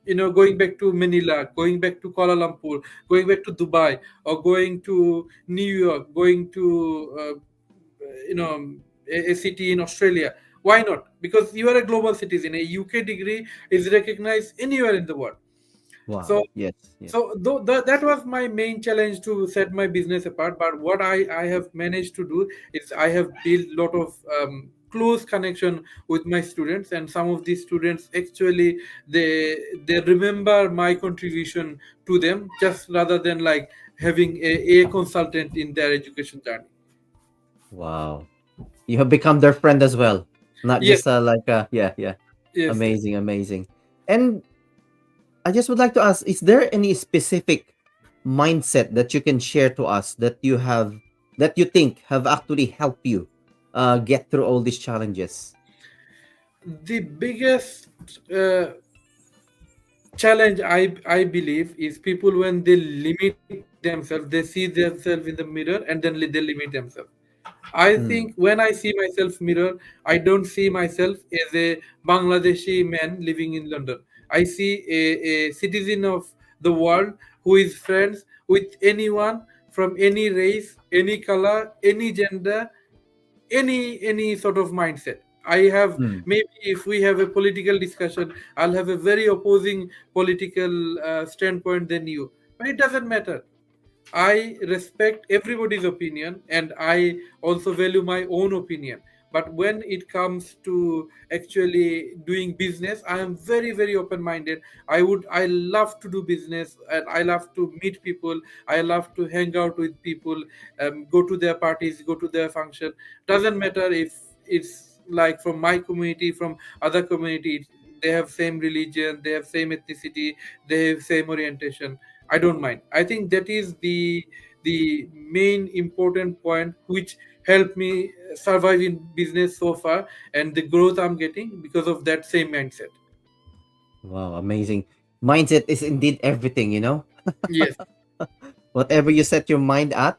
S4: going back to Manila, going back to Kuala Lumpur, going back to Dubai, or going to New York, going to a city in Australia. Why not? Because you are a global citizen. A UK degree is recognized anywhere in the world.
S2: Wow.
S4: So
S2: Yes. Yes.
S4: that was my main challenge to set my business apart. But what I have managed to do is I have built a lot of close connection with my students, and some of these students actually they remember my contribution to them, just rather than like having a consultant in their education journey.
S2: Wow. You have become their friend as well. Not
S4: Yes,
S2: just yeah, yeah.
S4: yes, yes.
S2: Amazing, amazing. And I just would like to ask, is there any specific mindset that you can share to us that you have, that you think have actually helped you get through all these challenges?
S4: The biggest challenge I believe is people when they limit themselves, they see themselves in the mirror and then they limit themselves. I think
S2: Hmm.
S4: when I see myself mirror, I don't see myself as a Bangladeshi man living in London. I see a citizen of the world who is friends with anyone from any race, any color, any gender, any sort of mindset. I have,
S2: Hmm.
S4: maybe if we have a political discussion, I'll have a very opposing political standpoint than you, but it doesn't matter. I respect everybody's opinion and I also value my own opinion. But when it comes to actually doing business, I am very, very open minded. I love to do business and I love to meet people. I love to hang out with people, go to their parties, go to their function. Doesn't matter if it's like from my community, from other community, they have same religion, they have same ethnicity, they have same orientation. I don't mind. I think that is the main important point which helped me survive in business so far and the growth I'm getting because of that same mindset.
S2: Wow, amazing. Mindset is indeed everything, you know?
S4: Yes,
S2: Whatever you set your mind at,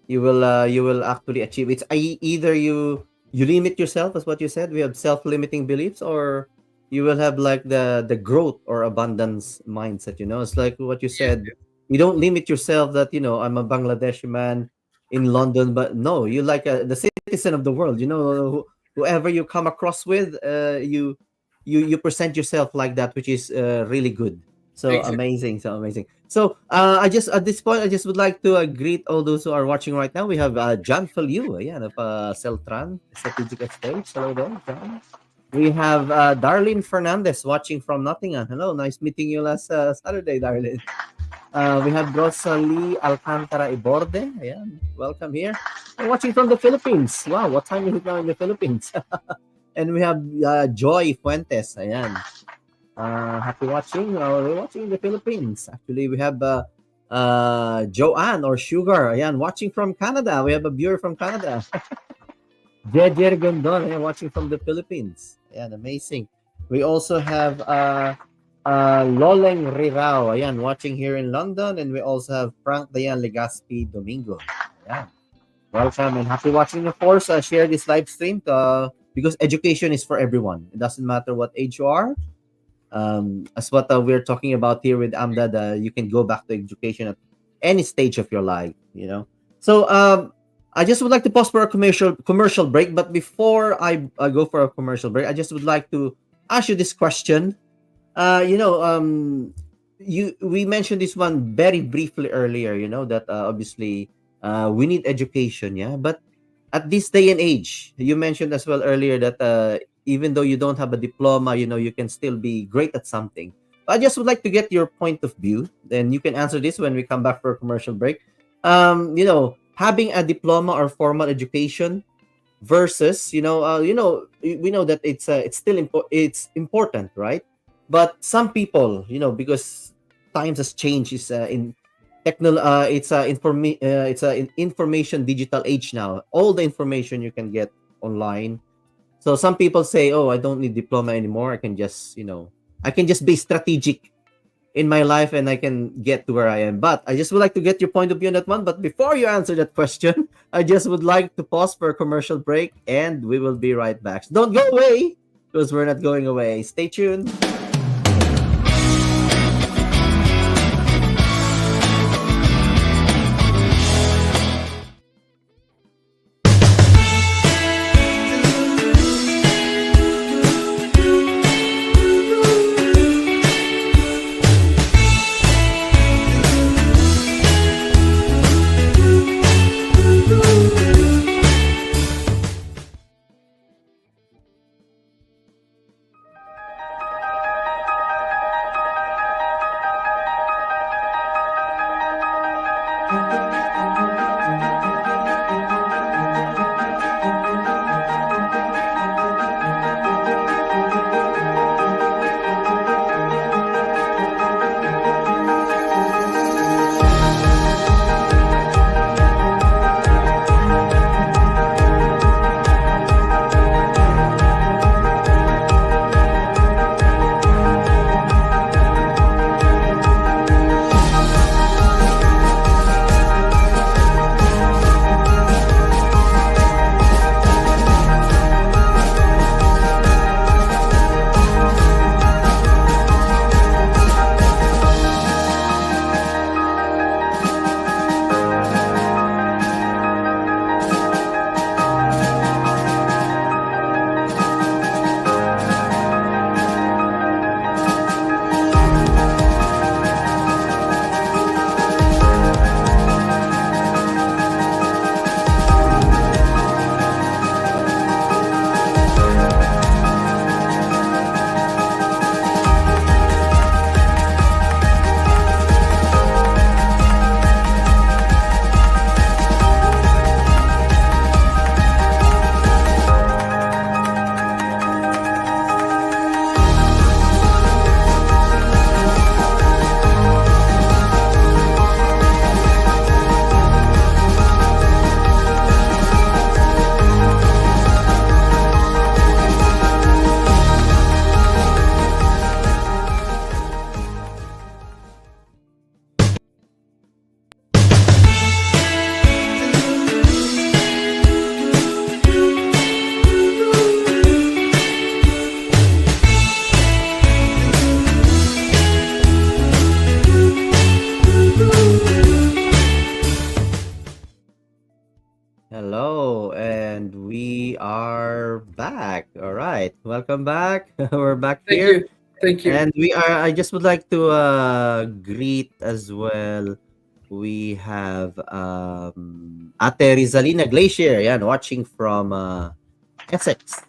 S2: you will actually achieve. It's either you limit yourself, as what you said, we have self-limiting beliefs, or you will have like the growth or abundance mindset, you know. It's like what you
S4: yes,
S2: said, you don't limit yourself that, I'm a Bangladeshi man in London, but no, you like the citizen of the world, whoever you come across with, you present yourself like that, which is really good. So
S4: exactly.
S2: amazing, so amazing. So I just at this point, I just would like to greet all those who are watching right now. We have John Feliu, yeah, of Celtran Strategic Exchange. Hello there, John. We have Darlene Fernandez watching from Nottingham. Hello, nice meeting you last Saturday, Darlene. We have Rosalie Alcantara Iborde. Ayan, welcome here. And watching from the Philippines. Wow, what time is it now in the Philippines? And we have Joy Fuentes. Ayan. Happy watching. We're watching in the Philippines. Actually, we have Joanne or Sugar. Ayan, watching from Canada. We have a viewer from Canada. Jejer Gondon, ayan, watching from the Philippines. Ayan, amazing. We also have Loleng Rirao. Ayan, watching here in London. And we also have Frank Dayan Legaspi Domingo. Ayan. Welcome and happy watching. Of course, share this live stream because education is for everyone. It doesn't matter what age you are. As what we're talking about here with Amdad, you can go back to education at any stage of your life, you know. So I just would like to pause for a commercial break. But before I go for a commercial break, I just would like to ask you this question. You we mentioned this one very briefly earlier. You know that obviously we need education, yeah. But at this day and age, you mentioned as well earlier that even though you don't have a diploma, you can still be great at something. I just would like to get your point of view. Then you can answer this when we come back for a commercial break. Having a diploma or formal education versus, we know that it's still it's important, right? But some people, because times has changed, is in it's an information digital age now. All the information you can get online. So some people say, "Oh, I don't need diploma anymore. I can just be strategic in my life and I can get to where I am." But I just would like to get your point of view on that one. But before you answer that question, I just would like to pause for a commercial break and we will be right back. So don't go away because we're not going away. Stay tuned. Hello, and we are back. All right, welcome back. We're back
S4: Thank
S2: here,
S4: you. Thank you.
S2: and we are. I just would like to greet as well. We have Ate Rizalina Glacier, yeah, watching from Essex.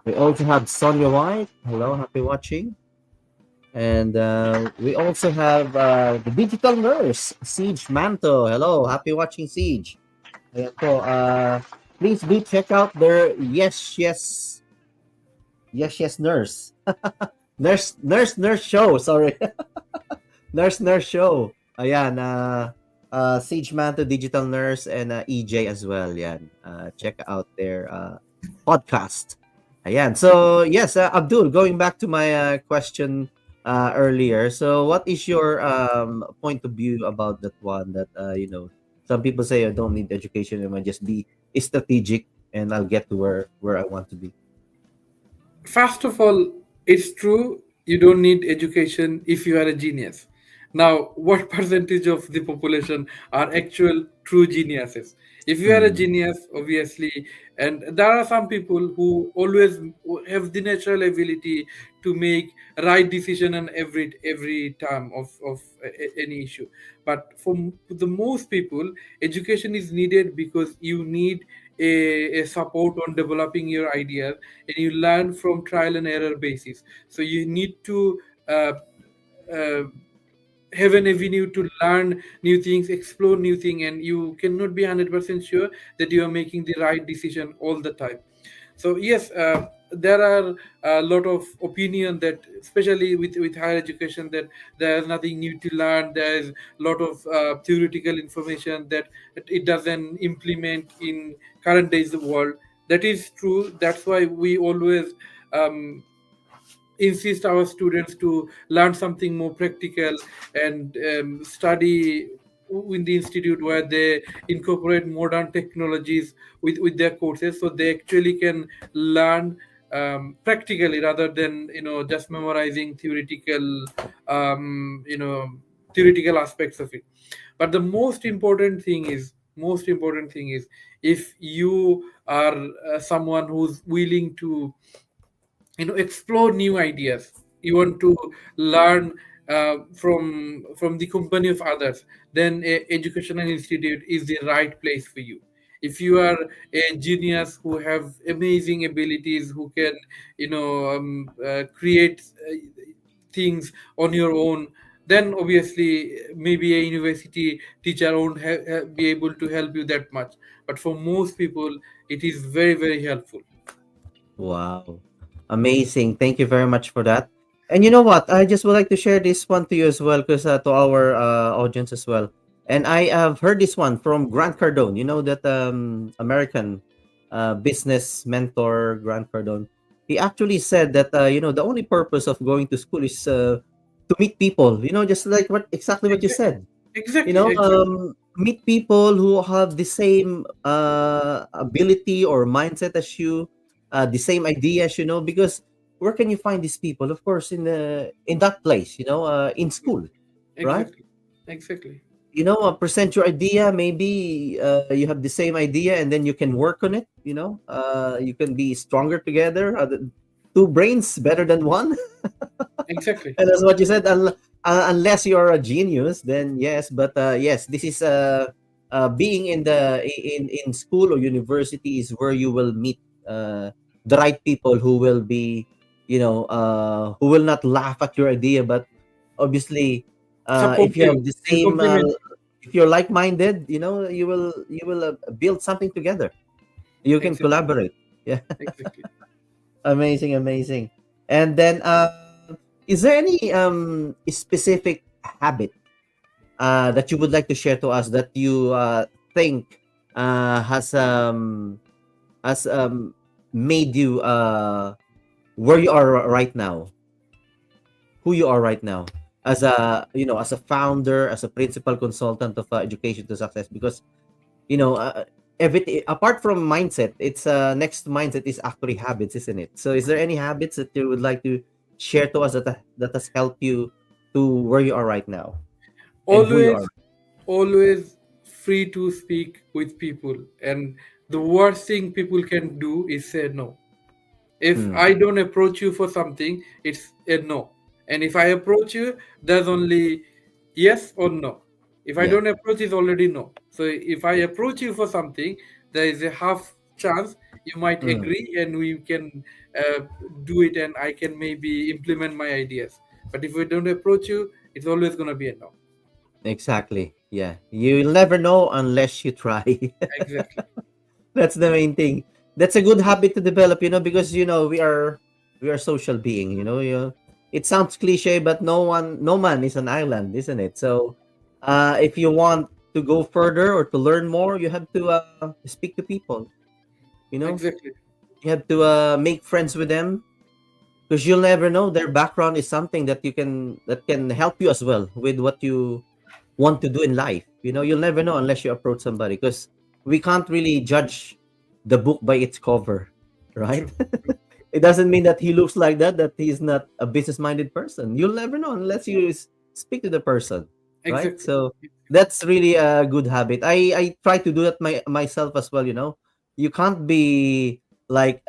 S2: We also have Sonia White. Hello, happy watching. And we also have the digital nurse, Siege Manto. Hello, happy watching, Siege. Ayan po, please do check out their Yes Nurse. Nurse show, sorry. Nurse show. Ayan, Siege Manto Digital Nurse and EJ as well. Yan. Check out their podcast. Ayan. So, yes, Abdul, going back to my question earlier. So, what is your point of view about that one that, some people say I don't need education, I might just be strategic and I'll get to where I want to be.
S4: First of all, it's true you don't need education if you are a genius. Now, what percentage of the population are actual true geniuses? If you are a
S2: Mm.
S4: genius, obviously, and there are some people who always have the natural ability to make right decision on every time of any issue. But for the most people, education is needed because you need a support on developing your ideas, and you learn from trial and error basis. So you need to uh, have an avenue to learn new things, explore new things, and you cannot be 100% sure that you are making the right decision all the time. So yes, there are a lot of opinion that, especially with higher education, that there is nothing new to learn. There is a lot of theoretical information that it doesn't implement in current days world. That is true. That's why we always um, insist our students to learn something more practical and study in the institute where they incorporate modern technologies with their courses, so they actually can learn practically rather than just memorizing theoretical aspects of it. But the most important thing is if you are someone who's willing to explore new ideas, you want to learn from the company of others, then a educational institute is the right place for you. If you are a genius who have amazing abilities, who can create things on your own, then obviously maybe a university teacher won't be able to help you that much. But for most people, it is very, very helpful.
S2: Wow. Amazing. Thank you very much for that. And you know what? I just would like to share this one to you as well, because to our audience as well. And I have heard this one from Grant Cardone. You know that American business mentor, Grant Cardone. He actually said that the only purpose of going to school is to meet people. Just like what you
S4: Exactly,
S2: said.
S4: exactly, exactly,
S2: Meet people who have the same ability or mindset as you, the same ideas, because where can you find these people? Of course, in that place, in school, right?
S4: exactly, exactly,
S2: Present your idea. Maybe you have the same idea, and then you can work on it. You can be stronger together. Two brains better than one.
S4: exactly.
S2: And that's what you said. Unless you're a genius, then yes. But yes, this is being in school or university is where you will meet the right people who will be, who will not laugh at your idea, but obviously, if you
S4: Supportive
S2: have the
S4: and
S2: same,
S4: complement.
S2: if you're like-minded, you will build something together. You can
S4: Exactly,
S2: collaborate. Yeah.
S4: exactly.
S2: Amazing, amazing. And then, is there any specific habit that you would like to share to us that you think has made you where you are right now, who you are right now, as a founder, as a principal consultant of education to success? Because you know uh, everything apart from mindset, it's next mindset is actually habits, isn't it? So is there any habits that you would like to share to us that has helped you to where you are right now and who you are?
S4: Always, always free to speak with people. And the worst thing people can do is say no. If
S2: Hmm.
S4: I don't approach you for something, it's a no. And if I approach you, there's only yes or no. If I
S2: Yeah.
S4: don't approach, it's already no. So if I approach you for something, there is a half chance you might
S2: Hmm.
S4: agree and we can uh, do it and I can maybe implement my ideas. But if we don't approach you, it's always going to be a no.
S2: Exactly. Yeah, you'll never know unless you try.
S4: Exactly.
S2: That's the main thing. That's a good habit to develop, because we are social being, it sounds cliche, but no man is an island, isn't it? So if you want to go further or to learn more, you have to speak to people, you know
S4: Exactly.
S2: you have to make friends with them, because you'll never know, their background is something that can help you as well with what you want to do in life. You'll never know unless you approach somebody, because we can't really judge the book by its cover, right?
S4: True.
S2: It doesn't mean that he looks like that he's not a business minded person. You'll never know unless you speak to the person, right?
S4: Exactly.
S2: So that's really a good habit. I try to do that myself as well. You can't be like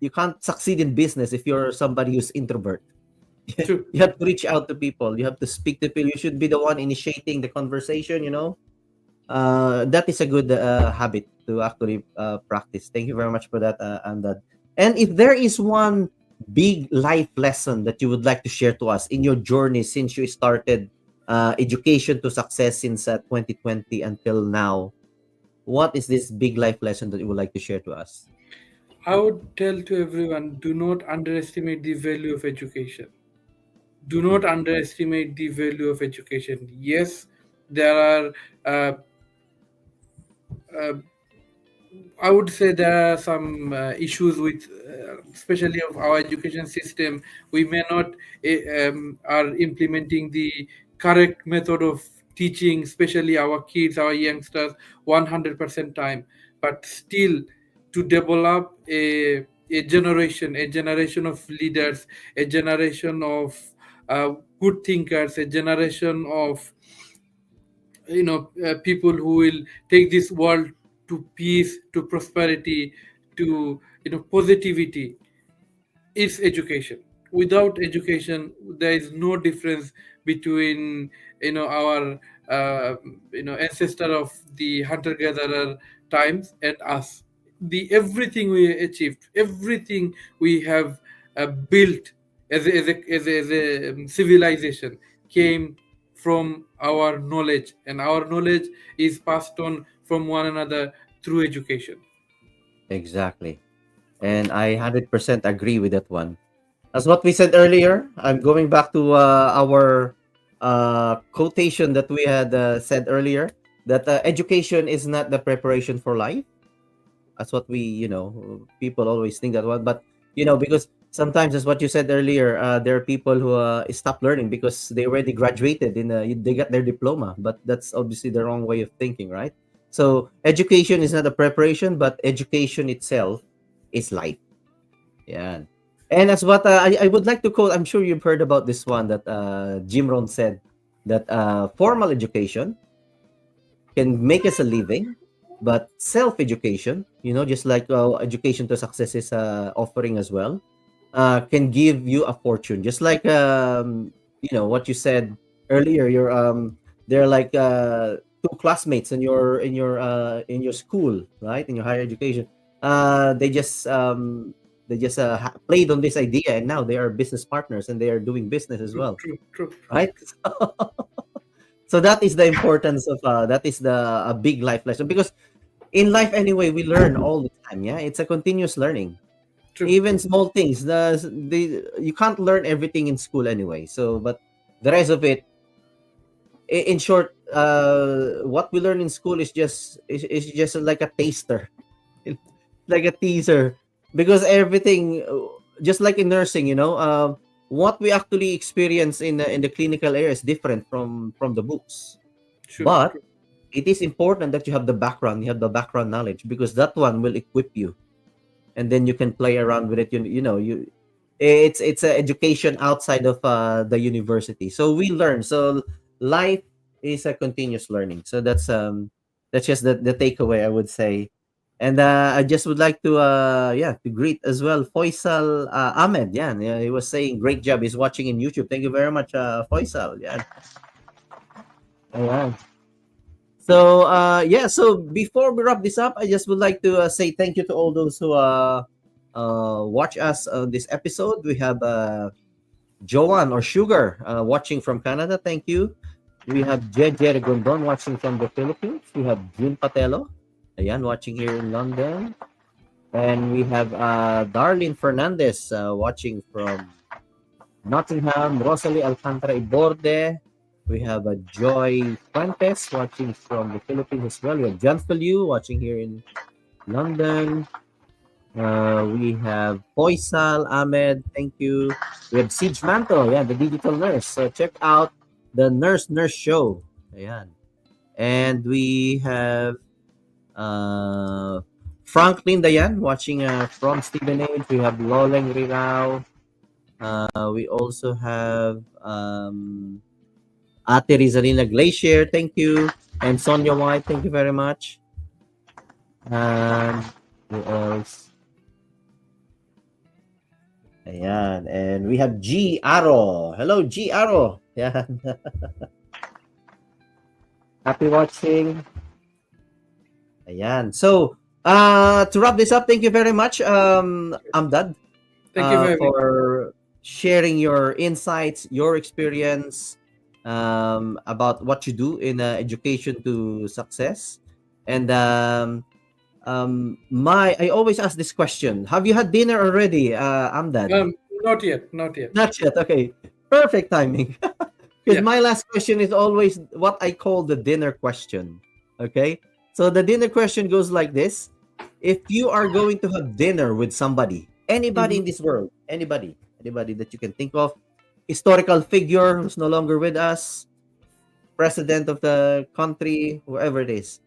S2: you can't succeed in business if you're somebody who's introvert.
S4: True.
S2: You have to reach out to people. You have to speak to people. You should be the one initiating the conversation. That is a good habit to actually practice. Thank you very much for that, Andad. And if there is one big life lesson that you would like to share to us in your journey since you started education to success since 2020 until now, what is this big life lesson that you would like to share to us?
S4: I would tell to everyone, do not underestimate the value of education. Do
S2: Hmm.
S4: not underestimate the value of education. Yes, there are uh, uh, I would say there are some issues with, especially of our education system. We may not are implementing the correct method of teaching, especially our kids, our youngsters, 100% time. But still, to develop a generation of leaders, a generation of good thinkers, a generation of people who will take this world to peace, to prosperity, to positivity, is education. Without education, there is no difference between our uh, ancestor of the hunter gatherer times and us. The everything we achieved, everything we have built as a civilization came from our knowledge, and our knowledge is passed on from one another through education.
S2: Exactly. And I 100% agree with that one. As what we said earlier, I'm going back to our quotation that we had said earlier, that education is not the preparation for life. That's what we, people always think that one. But, because sometimes, as what you said earlier, there are people who stop learning because they already graduated they got their diploma. But that's obviously the wrong way of thinking, right? So education is not a preparation, but education itself is life. Yeah. And that's what I would like to quote. I'm sure you've heard about this one that Jim Rohn said, that formal education can make us a living, but self-education, just like education to success is offering as well, can give you a fortune. Just like what you said earlier. They're like two classmates in your school, right? In your higher education, played on this idea, and now they are business partners and they are doing business as
S4: True,
S2: well,
S4: true, true.
S2: right? So that is the importance of that is the a big life lesson, because in life anyway we learn all the time. Yeah, it's a continuous learning.
S4: True.
S2: Even small things, you can't learn everything in school anyway. So but the rest of it, in short, what we learn in school is just like a taster, like a teaser, because everything, just like in nursing, what we actually experience in the clinical area is different from the books.
S4: True,
S2: But
S4: true.
S2: it is important that you have the background knowledge, because that one will equip you, and then you can play around with it. It's a education outside of the university. So we learn. So life is a continuous learning. So that's just the takeaway, I would say. And I just would like to to greet as well Faisal Ahmed. Yeah, yeah, he was saying great job. He's watching in YouTube. Thank you very much, Faisal. Yeah. Ayan. So so before we wrap this up, I just would like to say thank you to all those who watch us on this episode. We have Joanne or Sugar watching from Canada. Thank you. We have Jerry Gondon watching from the Philippines. We have June Patelo, ayan, watching here in London. And we have Darlene Fernandez watching from Nottingham. Rosalie Alcantara Iborde. We have Joy Fuentes watching from the Philippines as well. We have John Feliu watching here in London. We have Faisal Ahmed, thank you. We have Siege Manto, yeah, the digital nurse. So check out the Nurse Show. Ayan. And we have Franklin Dayan watching from Stephen Age. We have Loleng Rirao. We also have Ate Rizalina Glacier, thank you. And Sonia White, thank you very much. And who else? Ayan. And we have G. Aro. Hello, G. Aro. Ayan. Happy watching. Ayan. So, to wrap this up, thank you very much, Amdad,
S4: Thank you very much.
S2: for sharing your insights, your experience about what you do in education to success. And I always ask this question: have you had dinner already, Amdad?
S4: Not yet, not yet.
S2: Not yet. Okay, perfect timing. Because
S4: Yeah.
S2: my last question is always what I call the dinner question. Okay, so the dinner question goes like this: if you are going to have dinner with somebody, anybody in
S4: Mhm.
S2: this world, anybody that you can think of, historical figure who's no longer with us, president of the country, whoever it is,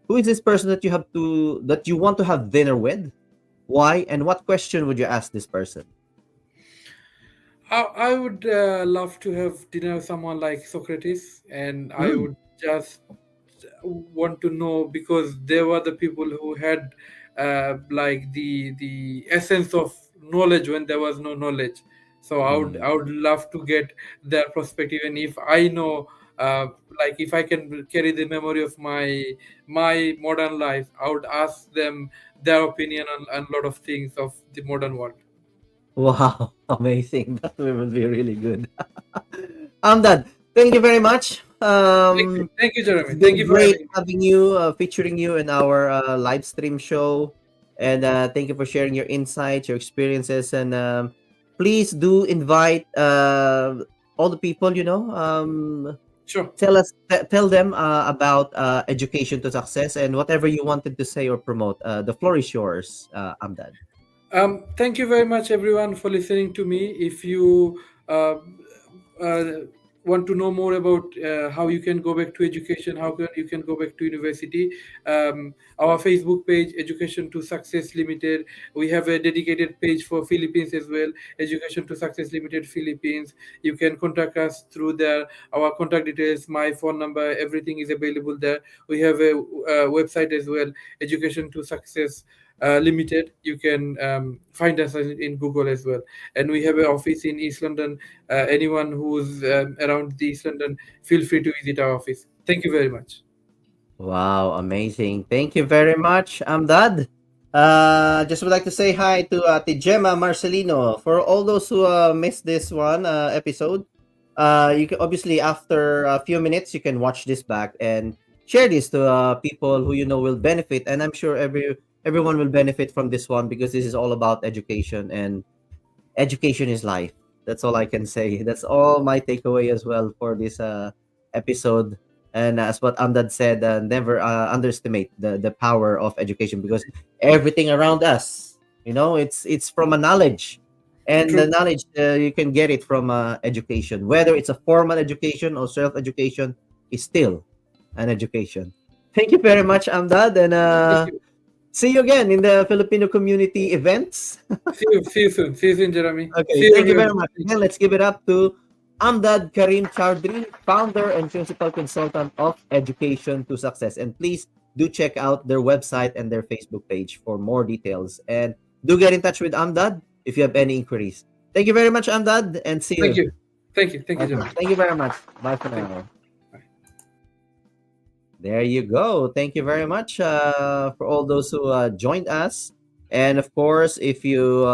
S2: who is this person that you want to have dinner with? Why, and what question would you ask this person?
S4: I would love to have dinner with someone like Socrates, and I
S2: Mm.
S4: would just want to know, because they were the people who had like the essence of knowledge when there was no knowledge. So I would love to get their perspective, and if I know, like if I can carry the memory of my modern life, I would ask them their opinion on a lot of things of the modern world.
S2: Wow, amazing. That will be really good. I'm done. Thank you very much.
S4: Thank you,
S2: It's
S4: Jeremy. Thank
S2: been
S4: you for
S2: great
S4: having me.
S2: having you, featuring you in our live stream show. And thank you for sharing your insights, your experiences, and please do invite all the people.
S4: Sure.
S2: Tell them about education to success and whatever you wanted to say or promote. The floor is yours, Amdad.
S4: Thank you very much, everyone, for listening to me. If you uh, want to know more about how you can go back to education, you can go back to university, our Facebook page, Education to Success Limited. We have a dedicated page for Philippines as well, Education to Success Limited Philippines. You can contact us through there. Our contact details, my phone number, everything is available there. We have a website as well, Education to Success Limited. You can find us in Google as well, and we have an office in East London. Anyone who's around the East London, feel free to visit our office. Thank you very much.
S2: Wow, amazing. Thank you very much, Amdad. Just would like to say hi to Ate Gemma Marcelino. For all those who missed this one episode, you can obviously after a few minutes you can watch this back and share this to people who you know will benefit. And I'm sure everyone will benefit from this one because this is all about education, and education is life. That's all I can say. That's all my takeaway as well for this episode. And as what Amdad said, never underestimate the power of education because everything around us, it's from a knowledge, and the
S4: True.
S2: knowledge you can get it from education. Whether it's a formal education or self education, is still an education. Thank you very much, Amdad, and
S4: Thank you.
S2: see you again in the Filipino community events.
S4: See you soon. See you soon, Jeremy. See
S2: Okay,
S4: you,
S2: thank you very
S4: everyone.
S2: much. Again, let's give it up to Amdad Karim Chowdhury, founder and principal consultant of Education to Success. And please do check out their website and their Facebook page for more details. And do get in touch with Amdad if you have any inquiries. Thank you very much, Amdad, and see
S4: Thank
S2: you.
S4: you. Thank you. Thank you,
S2: Okay,
S4: Jeremy.
S2: thank you very much. Bye for
S4: Thank you.
S2: now.
S4: Bye.
S2: There you go. Thank you very much for all those who joined us. And of course, if you're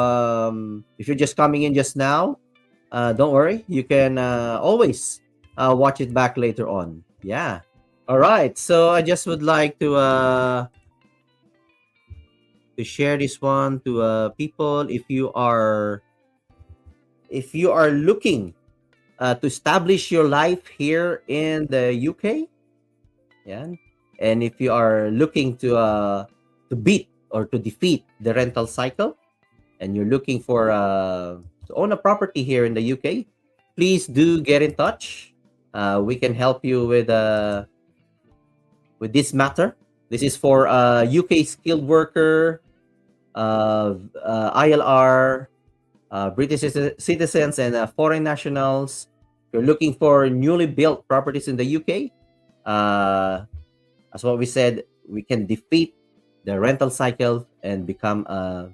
S2: just coming in just now, don't worry. You can always watch it back later on. Yeah. All right. So I just would like to share this one to people. If you are looking to establish your life here in the UK, yeah, and if you are looking to beat or to defeat the rental cycle, and you're looking for to own a property here in the UK, please do get in touch. We can help you with this matter. This is for UK skilled worker, ILR, British citizens, and foreign nationals. If you're looking for newly built properties in the UK, as what we said, we can defeat the rental cycle and become a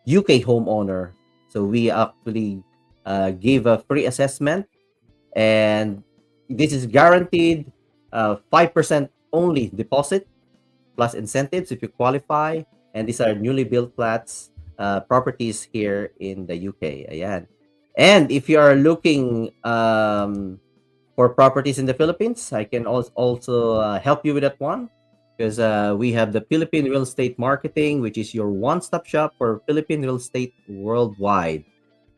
S2: UK homeowner. So we actually give a free assessment, and this is guaranteed 5% only deposit plus incentives if you qualify. And these are newly built flats, properties here in the UK. Ayan. And if you are looking for properties in the Philippines, I can also help you with that one, because we have the Philippine Real Estate Marketing, which is your one-stop shop for Philippine real estate worldwide.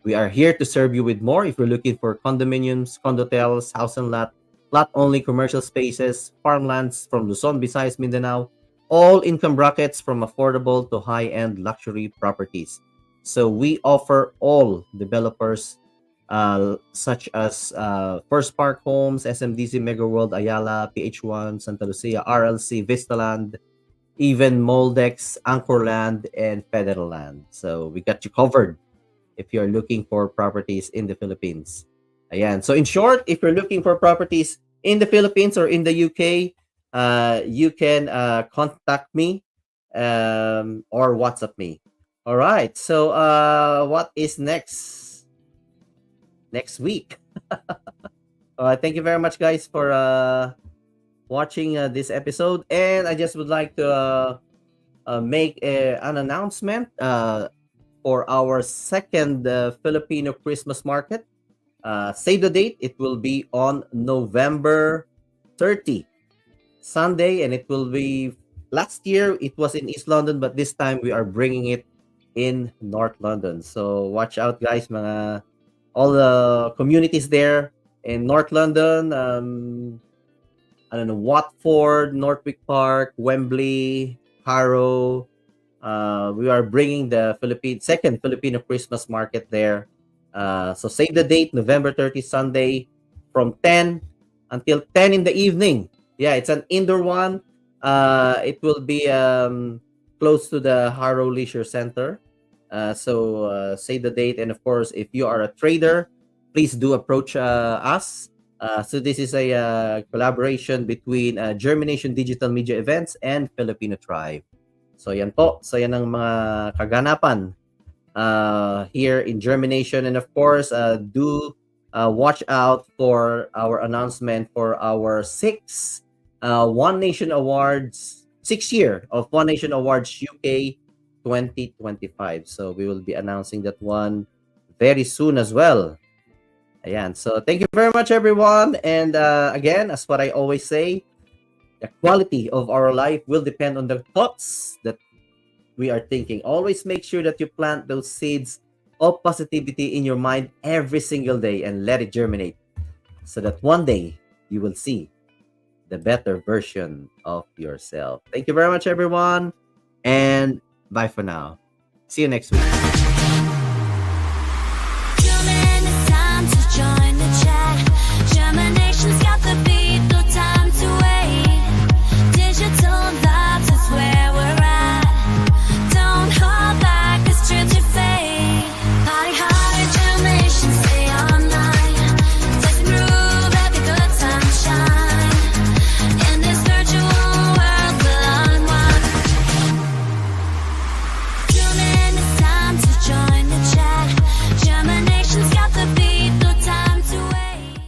S2: We are here to serve you with more. If you're looking for condominiums, condotels, house and lot-only commercial spaces, farmlands from Luzon, Visayas, Mindanao, all income brackets from affordable to high-end luxury properties. So we offer all developers such as First Park Homes, SMDC, Mega World, Ayala, PH1, Santa Lucia, RLC, Vistaland, even Moldex, Anchorland, and Federal Land. So we got you covered if you're looking for properties in the Philippines. Ayan. So in short, if you're looking for properties in the Philippines or in the UK, you can contact me or WhatsApp me. All right. So what is next week? Thank you very much, guys, for watching this episode. And I just would like to make an announcement for our second Filipino Christmas market. Save the date. It will be on November 30, Sunday, and it will be Last year it was in East London, but this time we are bringing it in North London. So watch out, guys, mga all the communities there in North London. I don't know, Watford, Northwick Park, Wembley, Harrow. We are bringing the second Filipino Christmas market there. So save the date, November 30, Sunday, from 10 until 10 in the evening. Yeah, it's an indoor one. It will be close to the Harrow Leisure Center. So save the date. And of course, if you are a trader, please do approach us. So this is a collaboration between JhermiNATION Digital Media Events and Filipino Tribe. So yan po. So yan ang mga kaganapan here in JhermiNATION. And of course, do watch out for our announcement for our 6th One Nation Awards, 6th year of One Nation Awards UK 2025. So we will be announcing that one very soon as well. Ayan. So thank you very much, everyone. And again, as what I always say, the quality of our life will depend on the thoughts that we are thinking. Always make sure that you plant those seeds of positivity in your mind every single day and let it germinate so that one day you will see the better version of yourself. Thank you very much, everyone. And bye for now. See you next week.
S3: It's time to join the chat. JhermiNATION's got the beat, no time to wait. Digital vibes is where we're at. Don't hold back, it's true to fate. Party hard at JhermiNATION, stay online. Let's groove, let the good time shine. In this virtual world, we'll unwind. Tune in, it's time to join the chat. JhermiNATION's got the beat, no time to wait.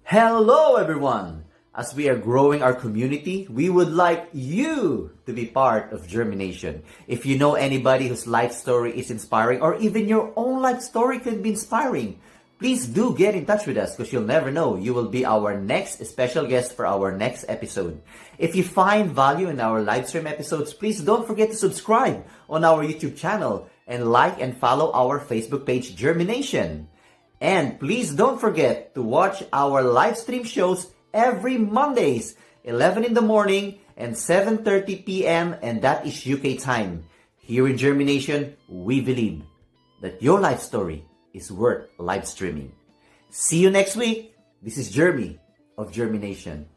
S5: Hello everyone! As we are growing our community, we would like you to be part of JhermiNATION. If you know anybody whose life story is inspiring, or even your own life story could be inspiring, please do get in touch with us because you'll never know, you will be our next special guest for our next episode. If you find value in our live stream episodes, please don't forget to subscribe on our YouTube channel and like and follow our Facebook page, JhermiNATION. And please don't forget to watch our live stream shows every Mondays, 11 in the morning and 7:30 p.m. and that is UK time. Here in JhermiNATION, we believe that your life story is worth live streaming. See you next week. This is Jeremy of JhermiNATION.